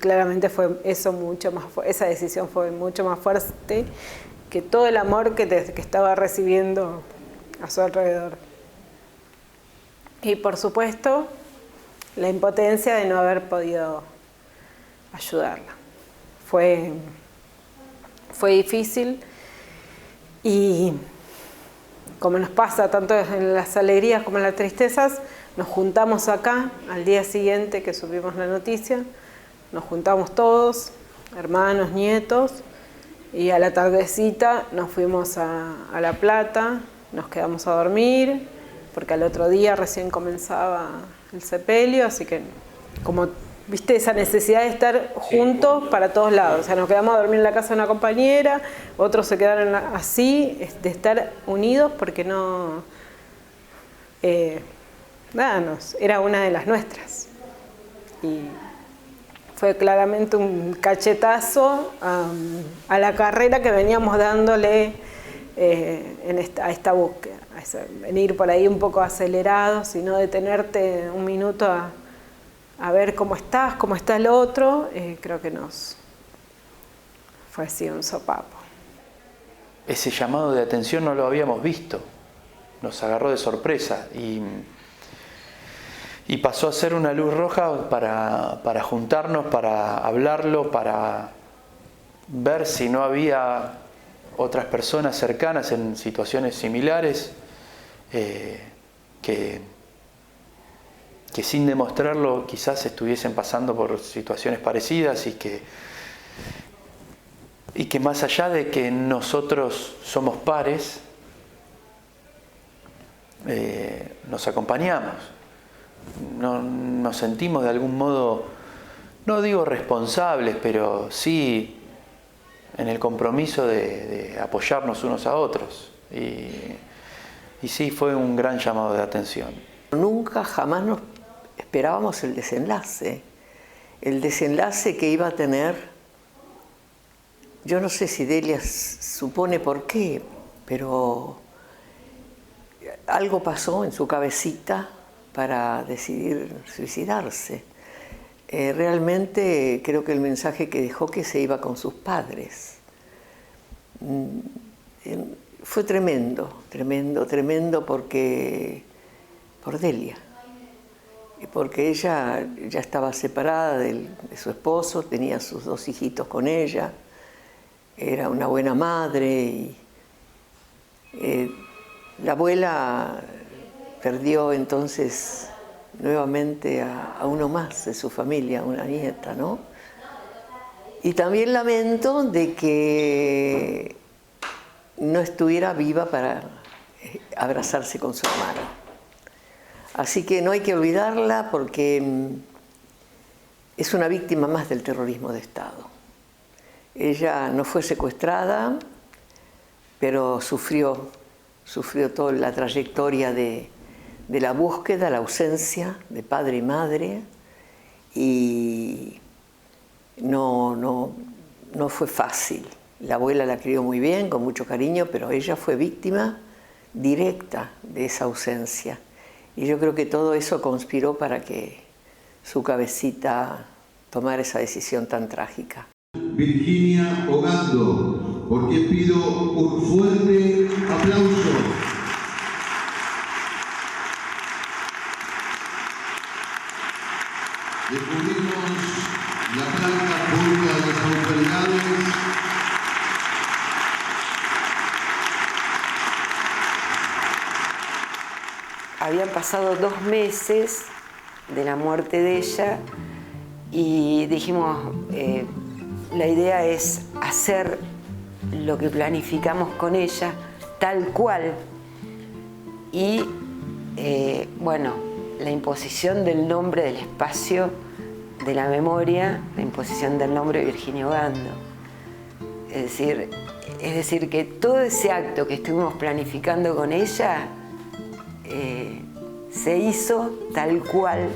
claramente fue eso mucho más, esa decisión fue mucho más fuerte que todo el amor que estaba recibiendo a su alrededor. Y por supuesto, la impotencia de no haber podido ayudarla. Fue difícil y como nos pasa tanto en las alegrías como en las tristezas, nos juntamos acá al día siguiente que supimos la noticia, nos juntamos todos, hermanos, nietos, y a la tardecita nos fuimos a La Plata, nos quedamos a dormir, porque al otro día recién comenzaba el sepelio, así que como viste esa necesidad de estar juntos para todos lados, o sea, nos quedamos a dormir en la casa de una compañera, otros se quedaron así, de estar unidos porque no, era una de las nuestras. Y fue claramente un cachetazo a la carrera que veníamos dándole a esta búsqueda, venir por ahí un poco acelerados y no detenerte un minuto a ver cómo estás, cómo está el otro. Creo que fue así un sopapo. Ese llamado de atención no lo habíamos visto, nos agarró de sorpresa y pasó a ser una luz roja para juntarnos, para hablarlo, para ver si no había otras personas cercanas en situaciones similares que sin demostrarlo quizás estuviesen pasando por situaciones parecidas y que más allá de que nosotros somos pares, nos acompañamos. Nos sentimos de algún modo, no digo responsables, pero sí en el compromiso de apoyarnos unos a otros. Y sí, fue un gran llamado de atención. Nunca, jamás nos esperábamos el desenlace que iba a tener. Yo no sé si Delia supone por qué, pero algo pasó en su cabecita para decidir suicidarse. Realmente creo que el mensaje que dejó que se iba con sus padres fue tremendo, tremendo, tremendo por Delia. Porque ella ya estaba separada de su esposo, tenía sus 2 hijitos con ella, era una buena madre y la abuela perdió entonces nuevamente a uno más de su familia, una nieta, ¿no? Y también lamento de que no estuviera viva para abrazarse con su hermana. Así que no hay que olvidarla porque es una víctima más del terrorismo de Estado. Ella no fue secuestrada, pero sufrió toda la trayectoria de la búsqueda, la ausencia de padre y madre, y no fue fácil. La abuela la crió muy bien, con mucho cariño, pero ella fue víctima directa de esa ausencia. Y yo creo que todo eso conspiró para que su cabecita tomara esa decisión tan trágica. Virginia Ogando, por quien pido un fuerte aplauso. Descubrimos la playa habían pasado 2 meses de la muerte de ella y dijimos, la idea es hacer lo que planificamos con ella tal cual y bueno, la imposición del nombre del espacio de la memoria, la imposición del nombre Virginia Ogando. Es decir que todo ese acto que estuvimos planificando con ella se hizo tal cual.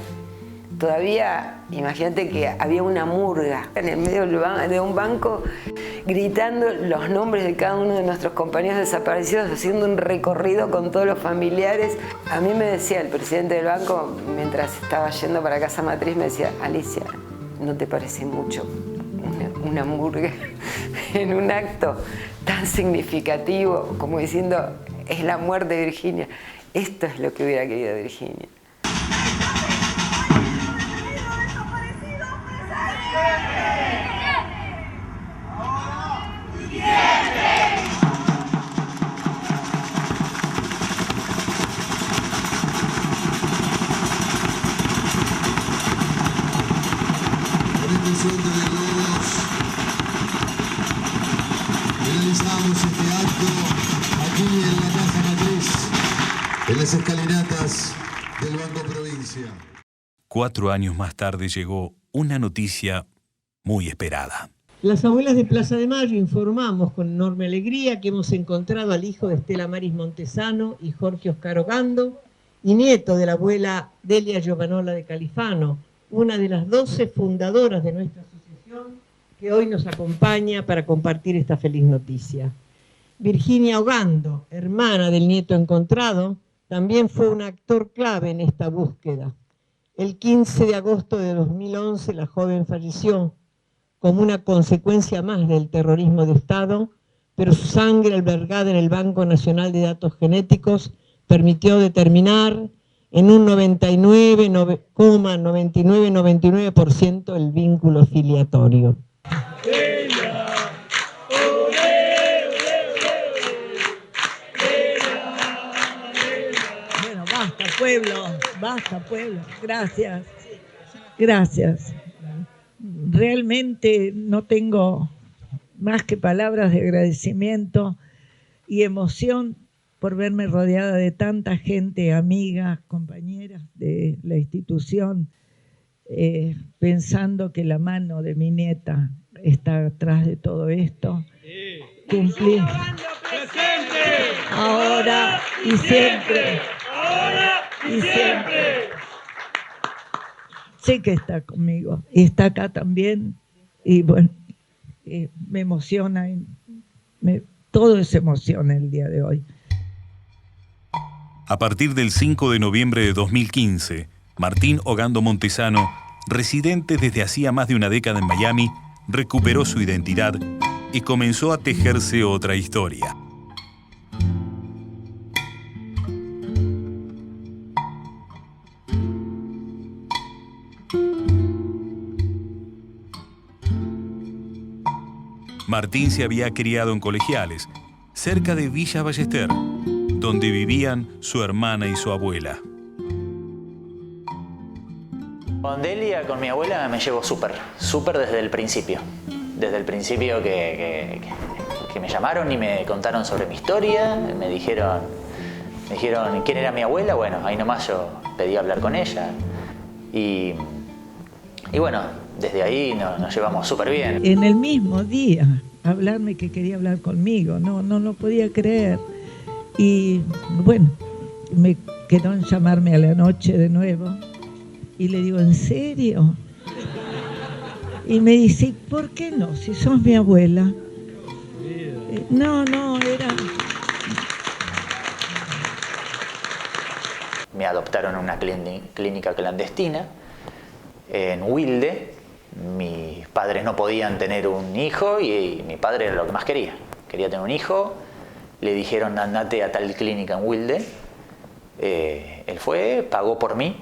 Todavía, imagínate que había una murga en el medio de un banco gritando los nombres de cada uno de nuestros compañeros desaparecidos, haciendo un recorrido con todos los familiares. A mí me decía el presidente del banco, mientras estaba yendo para Casa Matriz, me decía, Alicia, ¿no te parece mucho una murga en un acto tan significativo como diciendo, es la muerte de Virginia? Esto es lo que hubiera querido Virginia. Finalizamos este acto aquí en la Casa Matriz, en las escalinatas del Banco Provincia. 4 años más tarde llegó una noticia muy esperada. Las abuelas de Plaza de Mayo informamos con enorme alegría que hemos encontrado al hijo de Estela Maris Montesano y Jorge Oscar Ogando, y nieto de la abuela Delia Giovanola de Califano, una de las 12 fundadoras de nuestra asociación, que hoy nos acompaña para compartir esta feliz noticia. Virginia Ogando, hermana del nieto encontrado, también fue un actor clave en esta búsqueda. El 15 de agosto de 2011 la joven falleció como una consecuencia más del terrorismo de Estado, pero su sangre albergada en el Banco Nacional de Datos Genéticos permitió determinar en un 99,99% el vínculo filiatorio. Bueno, basta pueblo, gracias, gracias. Realmente no tengo más que palabras de agradecimiento y emoción por verme rodeada de tanta gente, amigas, compañeras de la institución, pensando que la mano de mi nieta está atrás de todo esto. Cumplir ahora y siempre. Ahora y siempre. Sé que está conmigo y está acá también y bueno, me emociona, todo es emoción el día de hoy. A partir del 5 de noviembre de 2015, Martín Ogando Montesano, residente desde hacía más de una década en Miami, recuperó su identidad y comenzó a tejerse otra historia. Martín se había criado en Colegiales, cerca de Villa Ballester, donde vivían su hermana y su abuela. Con Delia, con mi abuela, me llevo súper desde el principio. Desde el principio que me llamaron y me contaron sobre mi historia, me dijeron quién era mi abuela, bueno, ahí nomás yo pedí hablar con ella. Y bueno, desde ahí nos llevamos súper bien. En el mismo día, hablarme que quería hablar conmigo, no lo podía creer. Y bueno, me quedó en llamarme a la noche de nuevo. Y le digo, ¿en serio? Y me dice, ¿por qué no? Si sos mi abuela. No, era... Me adoptaron en una clínica clandestina en Wilde. Mis padres no podían tener un hijo y mi padre era lo que más quería. Quería tener un hijo. Le dijeron, andate a tal clínica en Wilde. Él fue, pagó por mí.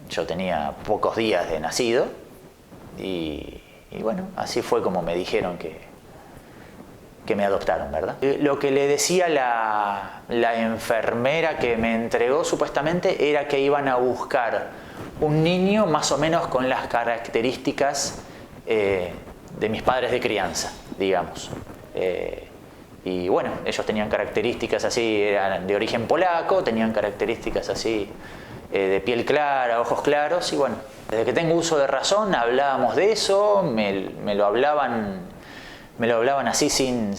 Yo tenía pocos días de nacido. Y bueno, así fue como me dijeron me adoptaron, ¿verdad? Lo que le decía la enfermera que me entregó supuestamente era que iban a buscar un niño más o menos con las características de mis padres de crianza, digamos. Y bueno, ellos tenían características así, eran de origen polaco, tenían características así de piel clara, ojos claros, y bueno, desde que tengo uso de razón hablábamos de eso, me lo hablaban así sin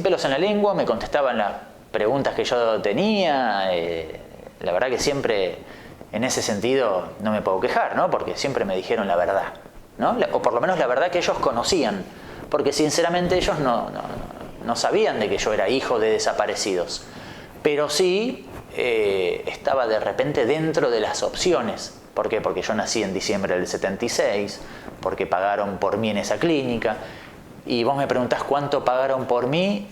pelos en la lengua, me contestaban las preguntas que yo tenía, la verdad que siempre en ese sentido no me puedo quejar, ¿no? Porque siempre me dijeron la verdad, ¿no? O por lo menos la verdad que ellos conocían, porque sinceramente ellos no sabían de que yo era hijo de desaparecidos, pero sí estaba de repente dentro de las opciones. ¿Por qué? Porque yo nací en diciembre del 76, porque pagaron por mí en esa clínica, y vos me preguntás cuánto pagaron por mí.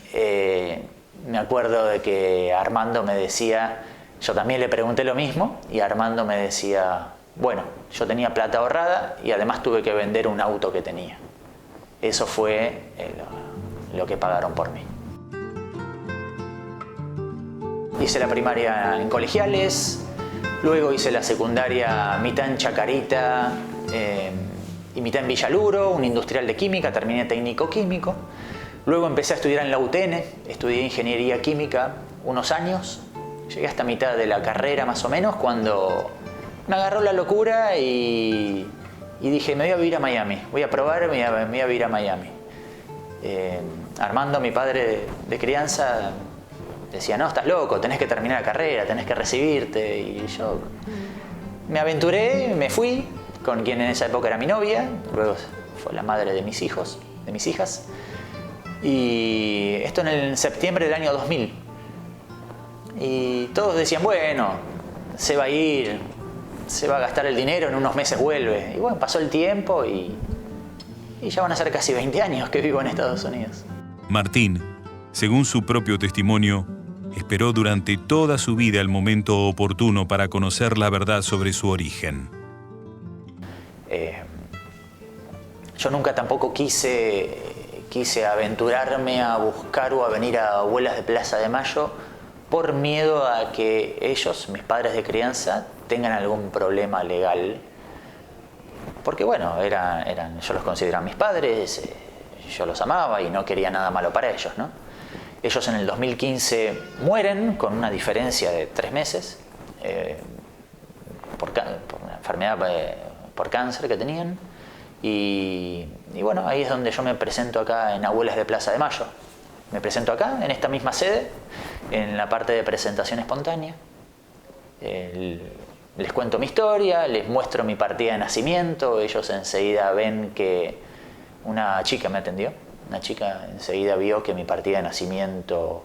Me acuerdo de que Armando me decía, yo también le pregunté lo mismo, y Armando me decía, bueno, yo tenía plata ahorrada y además tuve que vender un auto que tenía. Eso fue lo que pagaron por mí. Hice la primaria en Colegiales, luego hice la secundaria mitad en Chacarita y mitad en Villaluro, un industrial de química, terminé técnico químico. Luego empecé a estudiar en la UTN, estudié ingeniería química unos años, llegué hasta mitad de la carrera más o menos cuando me agarró la locura y dije, me voy a vivir a Miami, voy a probar, me voy a vivir a Miami. Armando, mi padre de crianza, decía, no, estás loco, tenés que terminar la carrera, tenés que recibirte. Y yo me aventuré, me fui con quien en esa época era mi novia, luego fue la madre de mis hijos, de mis hijas. Y esto en septiembre del año 2000. Y todos decían, bueno, se va a ir, se va a gastar el dinero, en unos meses vuelve. Y bueno, pasó el tiempo y ya van a ser casi 20 años que vivo en Estados Unidos. Martín, según su propio testimonio, esperó durante toda su vida el momento oportuno para conocer la verdad sobre su origen. Yo nunca tampoco quise aventurarme a buscar o a venir a Abuelas de Plaza de Mayo por miedo a que ellos, mis padres de crianza, tengan algún problema legal. Porque bueno, yo los consideraba mis padres, yo los amaba y no quería nada malo para ellos, ¿no? Ellos en el 2015 mueren con una diferencia de 3 meses por una enfermedad por cáncer que tenían. Y bueno, ahí es donde yo me presento acá en Abuelas de Plaza de Mayo. Me presento acá, en esta misma sede, en la parte de presentación espontánea. Les cuento mi historia, les muestro mi partida de nacimiento. Ellos enseguida ven que una chica me atendió. Una chica enseguida vio que mi partida de nacimiento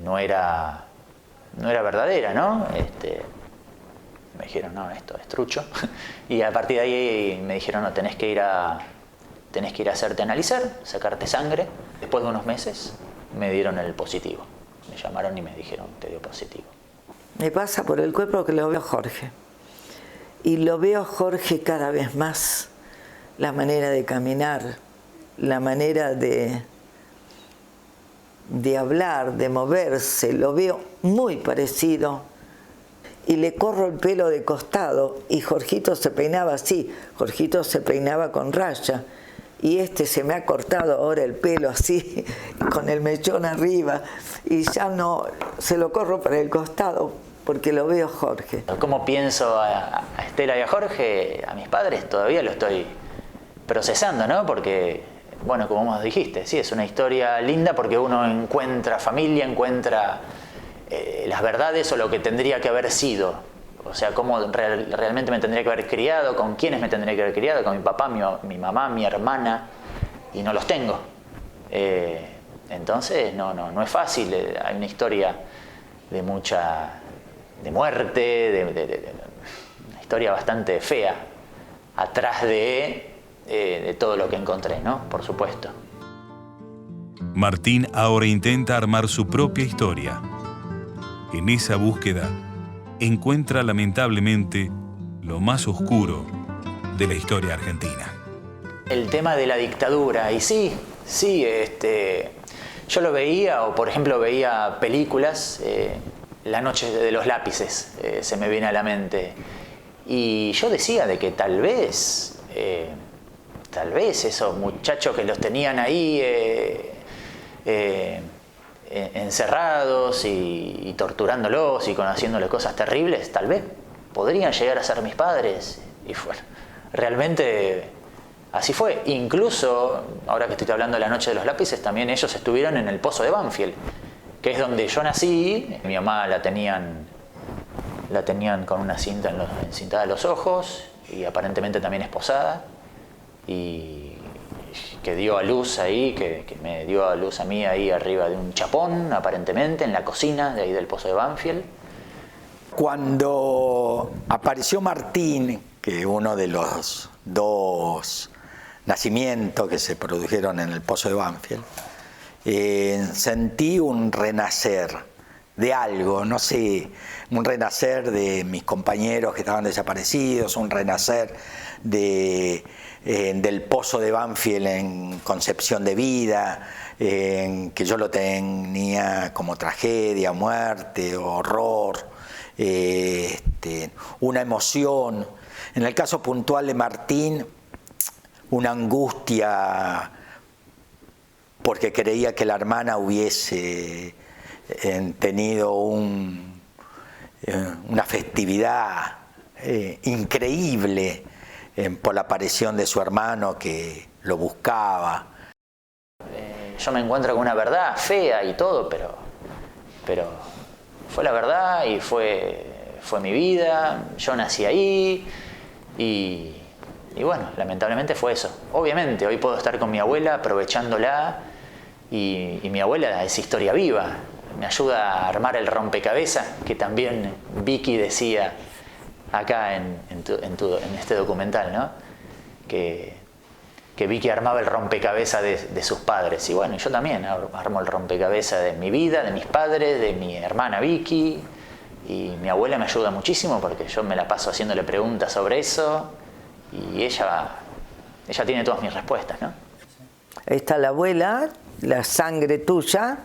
no era verdadera, ¿no? Me dijeron, no, esto es trucho. Y a partir de ahí me dijeron, no, tenés que ir a hacerte analizar, sacarte sangre. Después de unos meses me dieron el positivo. Me llamaron y me dijeron, te dio positivo. Me pasa por el cuerpo que lo veo a Jorge. Y lo veo a Jorge cada vez más. La manera de caminar, la manera de hablar, de moverse, lo veo muy parecido. Y le corro el pelo de costado y Jorgito se peinaba así, Jorgito se peinaba con raya y se me ha cortado ahora el pelo así, con el mechón arriba y ya no, se lo corro para el costado porque lo veo Jorge. ¿Cómo pienso a Estela y a Jorge, a mis padres? Todavía lo estoy procesando, ¿no? Porque, bueno, como vos dijiste, sí, es una historia linda porque uno encuentra familia, encuentra las verdades o lo que tendría que haber sido. O sea, cómo realmente me tendría que haber criado, con quiénes me tendría que haber criado, con mi papá, mi mamá, mi hermana, y no los tengo. Entonces, no es fácil. Hay una historia de muerte, una historia bastante fea atrás de todo lo que encontré, ¿no? Por supuesto. Martín ahora intenta armar su propia historia. En esa búsqueda, encuentra lamentablemente lo más oscuro de la historia argentina. El tema de la dictadura, y sí, Sí, yo lo veía, o por ejemplo veía películas, La noche de los lápices, se me viene a la mente. Y yo decía de que tal vez esos muchachos que los tenían ahí encerrados y torturándolos y haciéndoles cosas terribles, tal vez podrían llegar a ser mis padres. Y bueno, realmente así fue. Incluso, ahora que estoy hablando de La noche de los lápices, también ellos estuvieron en el Pozo de Banfield, que es donde yo nací. Mi mamá la tenían con una cinta encintada a los ojos y aparentemente también esposada, y que dio a luz ahí, que me dio a luz a mí ahí arriba de un chapón, aparentemente, en la cocina de ahí del Pozo de Banfield. Cuando apareció Martín, que uno de los dos nacimientos que se produjeron en el Pozo de Banfield, sentí un renacer de algo, no sé, un renacer de mis compañeros que estaban desaparecidos, un renacer del Pozo de Banfield en concepción de vida, que yo lo tenía como tragedia, muerte, horror, una emoción. En el caso puntual de Martín, una angustia porque creía que la hermana hubiese tenido una festividad increíble por la aparición de su hermano que lo buscaba. Yo me encuentro con una verdad fea y todo, pero fue la verdad y fue mi vida. Yo nací ahí y bueno, lamentablemente fue eso. Obviamente hoy puedo estar con mi abuela aprovechándola, y mi abuela es historia viva, me ayuda a armar el rompecabezas, que también Vicky decía acá en este documental, ¿no? Que Vicky armaba el rompecabezas de sus padres. Y bueno, yo también armo el rompecabezas de mi vida, de mis padres, de mi hermana Vicky. Y mi abuela me ayuda muchísimo porque yo me la paso haciéndole preguntas sobre eso. Y ella tiene todas mis respuestas, ¿no? Ahí está la abuela, la sangre tuya,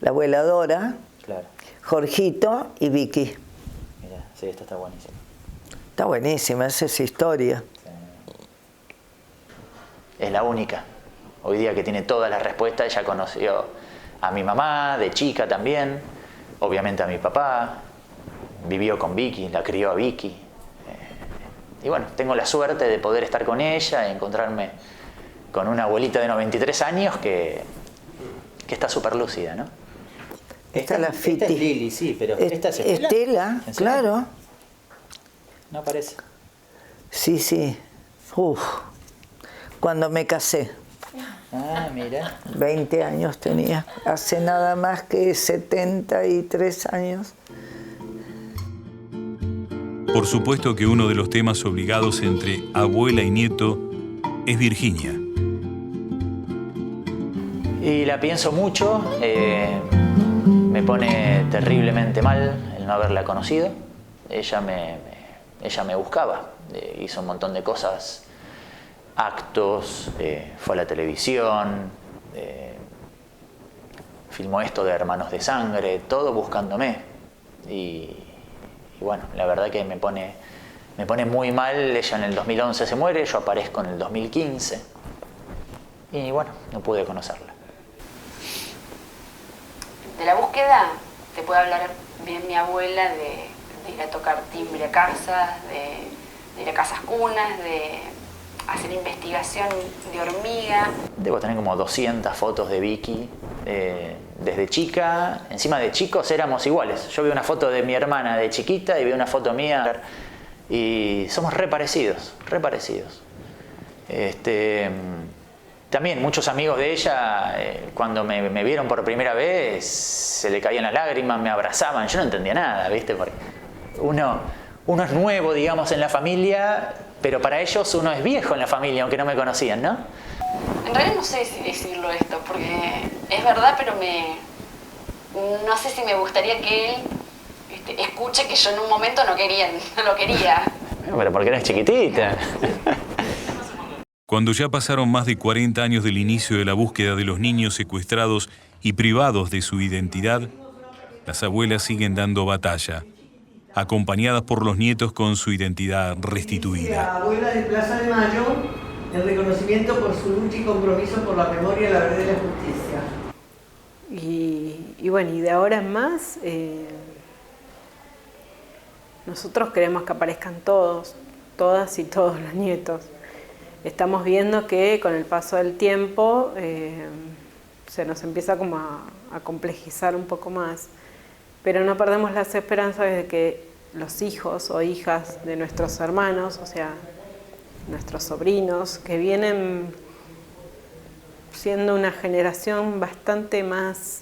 la abuela Dora, claro. Jorgito y Vicky. Mira, sí, esta está buenísima. Está buenísima, esa es historia. Es la única. Hoy día que tiene todas las respuestas. Ella conoció a mi mamá, de chica también, obviamente a mi papá, vivió con Vicky, la crió a Vicky. Y bueno, tengo la suerte de poder estar con ella y encontrarme con una abuelita de 93 años que está súper lúcida, ¿no? Esta es la Fiti. Esta es Lili, sí, pero esta es Estela. Estela, claro. No aparece. Sí, sí. Cuando me casé. Ah, mira. 20 años tenía. Hace nada más que 73 años. Por supuesto que uno de los temas obligados entre abuela y nieto es Virginia. Y la pienso mucho, me pone terriblemente mal el no haberla conocido. Ella me buscaba, hizo un montón de cosas, actos, fue a la televisión, filmó esto de Hermanos de Sangre, todo buscándome. Y bueno, la verdad que me pone muy mal. Ella en el 2011 se muere, yo aparezco en el 2015 y bueno, no pude conocerla. De la búsqueda te puede hablar bien mi abuela de ir a tocar timbre a casas, de ir a casas cunas, de hacer investigación de hormiga. Debo tener como 200 fotos de Vicky. Desde chica, encima de chicos éramos iguales. Yo veo una foto de mi hermana de chiquita y veo una foto mía y somos re parecidos. También muchos amigos de ella, cuando me vieron por primera vez, se le caían las lágrimas, me abrazaban. Yo no entendía nada, ¿viste? Porque uno es nuevo, digamos, en la familia, pero para ellos uno es viejo en la familia, aunque no me conocían, ¿no? En realidad no sé si decirlo esto, porque es verdad, pero no sé si me gustaría que él escuche que yo en un momento no lo quería. Pero porque eres chiquitita. Cuando ya pasaron más de 40 años del inicio de la búsqueda de los niños secuestrados y privados de su identidad, las abuelas siguen dando batalla, acompañadas por los nietos con su identidad restituida. La abuela de Plaza de Mayo, el reconocimiento por su lucha y compromiso por la memoria, la verdad y la justicia. Y bueno, y de ahora en más, nosotros queremos que aparezcan todos, todas y todos los nietos. Estamos viendo que con el paso del tiempo se nos empieza como a complejizar un poco más, pero no perdemos las esperanzas de que los hijos o hijas de nuestros hermanos, o sea, nuestros sobrinos, que vienen siendo una generación bastante más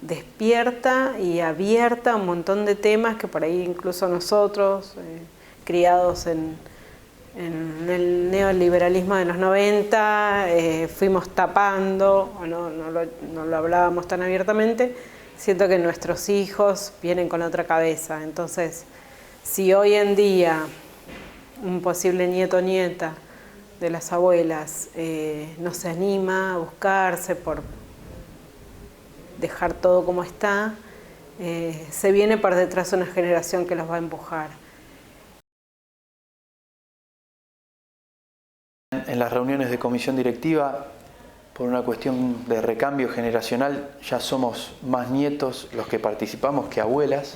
despierta y abierta a un montón de temas que por ahí incluso nosotros, criados en el neoliberalismo de los 90, fuimos tapando, o no lo hablábamos tan abiertamente. Siento que nuestros hijos vienen con otra cabeza. Entonces, si hoy en día un posible nieto o nieta de las abuelas no se anima a buscarse por dejar todo como está, se viene por detrás una generación que los va a empujar. En las reuniones de comisión directiva, por una cuestión de recambio generacional, ya somos más nietos los que participamos que abuelas.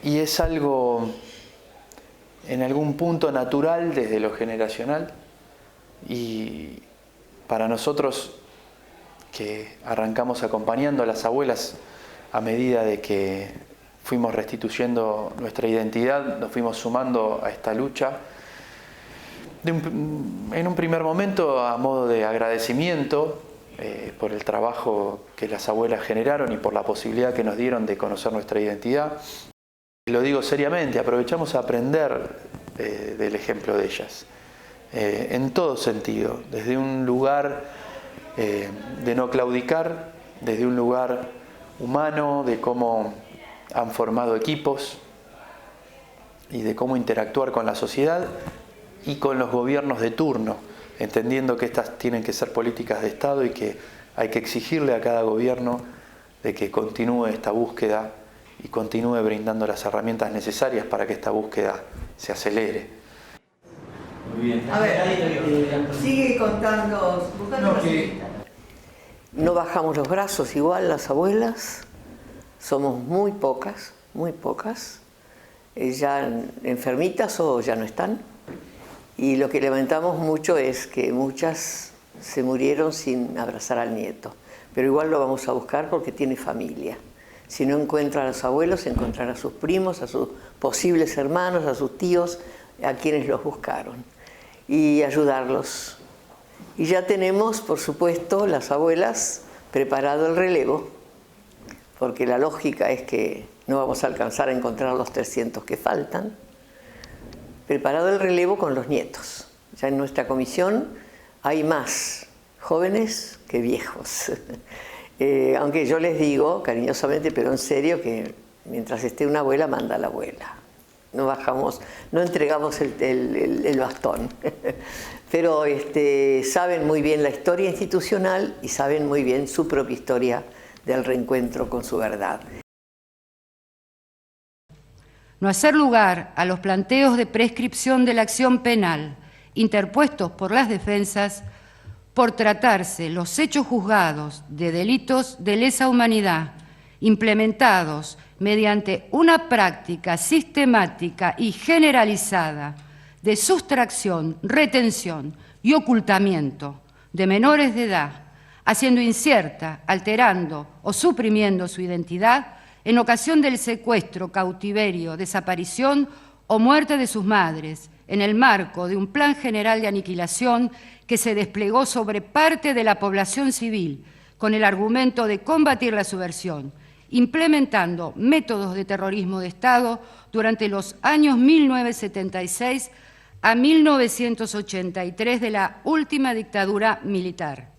Y es algo en algún punto natural desde lo generacional. Y para nosotros, que arrancamos acompañando a las abuelas a medida de que fuimos restituyendo nuestra identidad, nos fuimos sumando a esta lucha. En un primer momento, a modo de agradecimiento por el trabajo que las abuelas generaron y por la posibilidad que nos dieron de conocer nuestra identidad. Lo digo seriamente, aprovechamos a aprender del ejemplo de ellas, en todo sentido, desde un lugar de no claudicar, desde un lugar humano, de cómo han formado equipos y de cómo interactuar con la sociedad y con los gobiernos de turno, entendiendo que estas tienen que ser políticas de Estado y que hay que exigirle a cada gobierno de que continúe esta búsqueda y continúe brindando las herramientas necesarias para que esta búsqueda se acelere. Muy bien. A ver, sigue contando. No bajamos los brazos igual las abuelas, somos muy pocas, ya enfermitas o ya no están. Y lo que lamentamos mucho es que muchas se murieron sin abrazar al nieto. Pero igual lo vamos a buscar porque tiene familia. Si no encuentra a los abuelos, encontrará a sus primos, a sus posibles hermanos, a sus tíos, a quienes los buscaron. Y ayudarlos. Y ya tenemos, por supuesto, las abuelas preparado el relevo, porque la lógica es que no vamos a alcanzar a encontrar los 300 que faltan. Preparado el relevo con los nietos. Ya en nuestra comisión hay más jóvenes que viejos. Aunque yo les digo, cariñosamente, pero en serio, que mientras esté una abuela, manda la abuela. No bajamos, no entregamos el bastón. Pero saben muy bien la historia institucional y saben muy bien su propia historia del reencuentro con su verdad. No hacer lugar a los planteos de prescripción de la acción penal interpuestos por las defensas por tratarse los hechos juzgados de delitos de lesa humanidad implementados mediante una práctica sistemática y generalizada de sustracción, retención y ocultamiento de menores de edad, haciendo incierta, alterando o suprimiendo su identidad en ocasión del secuestro, cautiverio, desaparición o muerte de sus madres, en el marco de un plan general de aniquilación que se desplegó sobre parte de la población civil con el argumento de combatir la subversión, implementando métodos de terrorismo de Estado durante los años 1976 a 1983 de la última dictadura militar.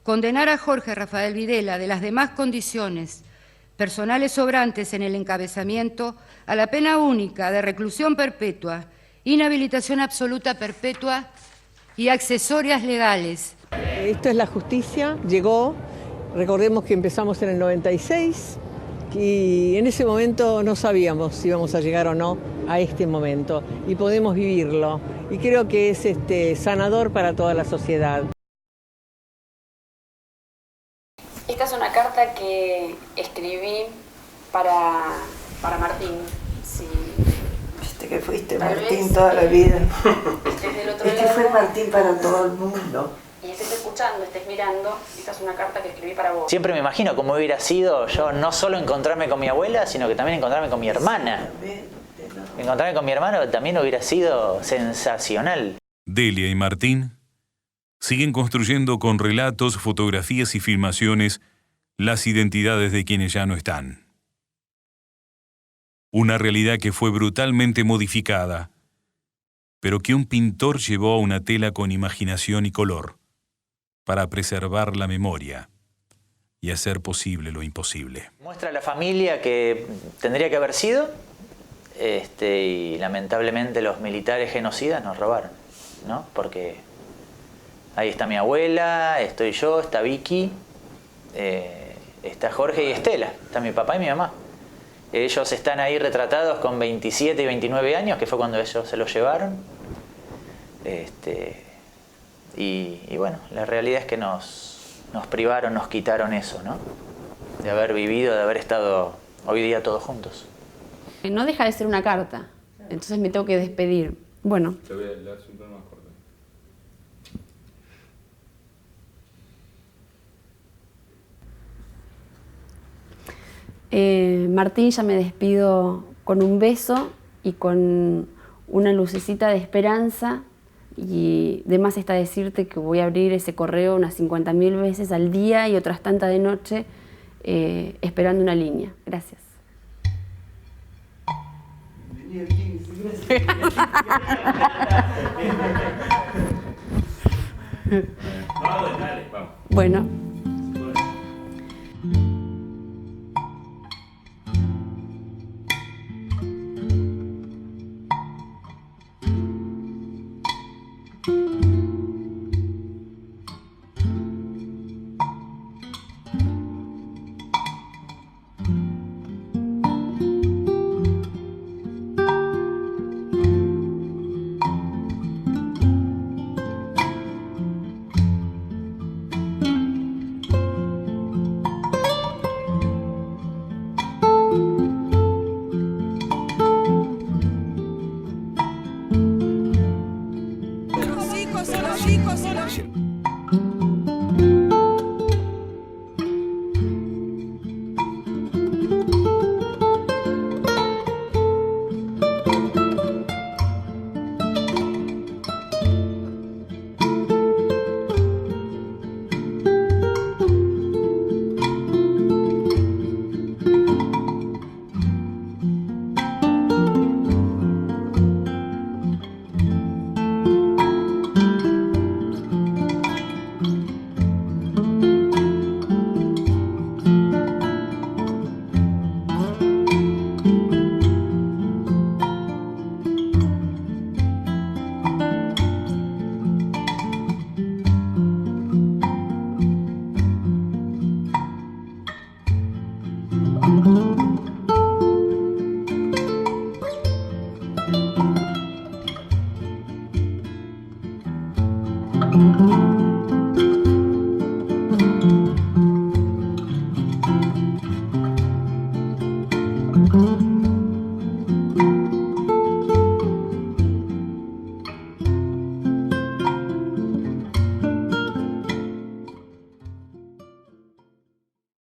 Condenar a Jorge Rafael Videla de las demás condiciones personales sobrantes en el encabezamiento a la pena única de reclusión perpetua inhabilitación absoluta perpetua y accesorias legales. Esto es la justicia, llegó, recordemos que empezamos en el 96 y en ese momento no sabíamos si íbamos a llegar o no a este momento y podemos vivirlo y creo que es sanador para toda la sociedad. Esta es una carta que escribí para Martín. Sí. Viste que fuiste Tal Martín vez, toda la vida. Estés del otro Este lado fue Martín para todo el mundo. y estés escuchando, estés mirando. Esta es una carta que escribí para vos. Siempre me imagino cómo hubiera sido yo no solo encontrarme con mi abuela, sino que también encontrarme con mi hermana. Encontrarme con mi hermano también hubiera sido sensacional. Delia y Martín siguen construyendo con relatos, fotografías y filmaciones las identidades de quienes ya no están. Una realidad que fue brutalmente modificada, pero que un pintor llevó a una tela con imaginación y color para preservar la memoria y hacer posible lo imposible. Muestra la familia que tendría que haber sido, y lamentablemente los militares genocidas nos robaron, ¿no? Porque ahí está mi abuela, estoy yo, está Vicky, está Jorge y Estela, está mi papá y mi mamá. Ellos están ahí retratados con 27 y 29 años, que fue cuando ellos se los llevaron. Y bueno, la realidad es que nos privaron, nos quitaron eso, ¿no? De haber vivido, de haber estado hoy día todos juntos. No deja de ser una carta, entonces me tengo que despedir. Bueno. Te voy a leer un poco más corto. Martín, ya me despido con un beso y con una lucecita de esperanza, y de más está decirte que voy a abrir ese correo unas 50.000 veces al día y otras tantas de noche, esperando una línea. Gracias. Vamos, dale, vamos. Bueno. Thank you.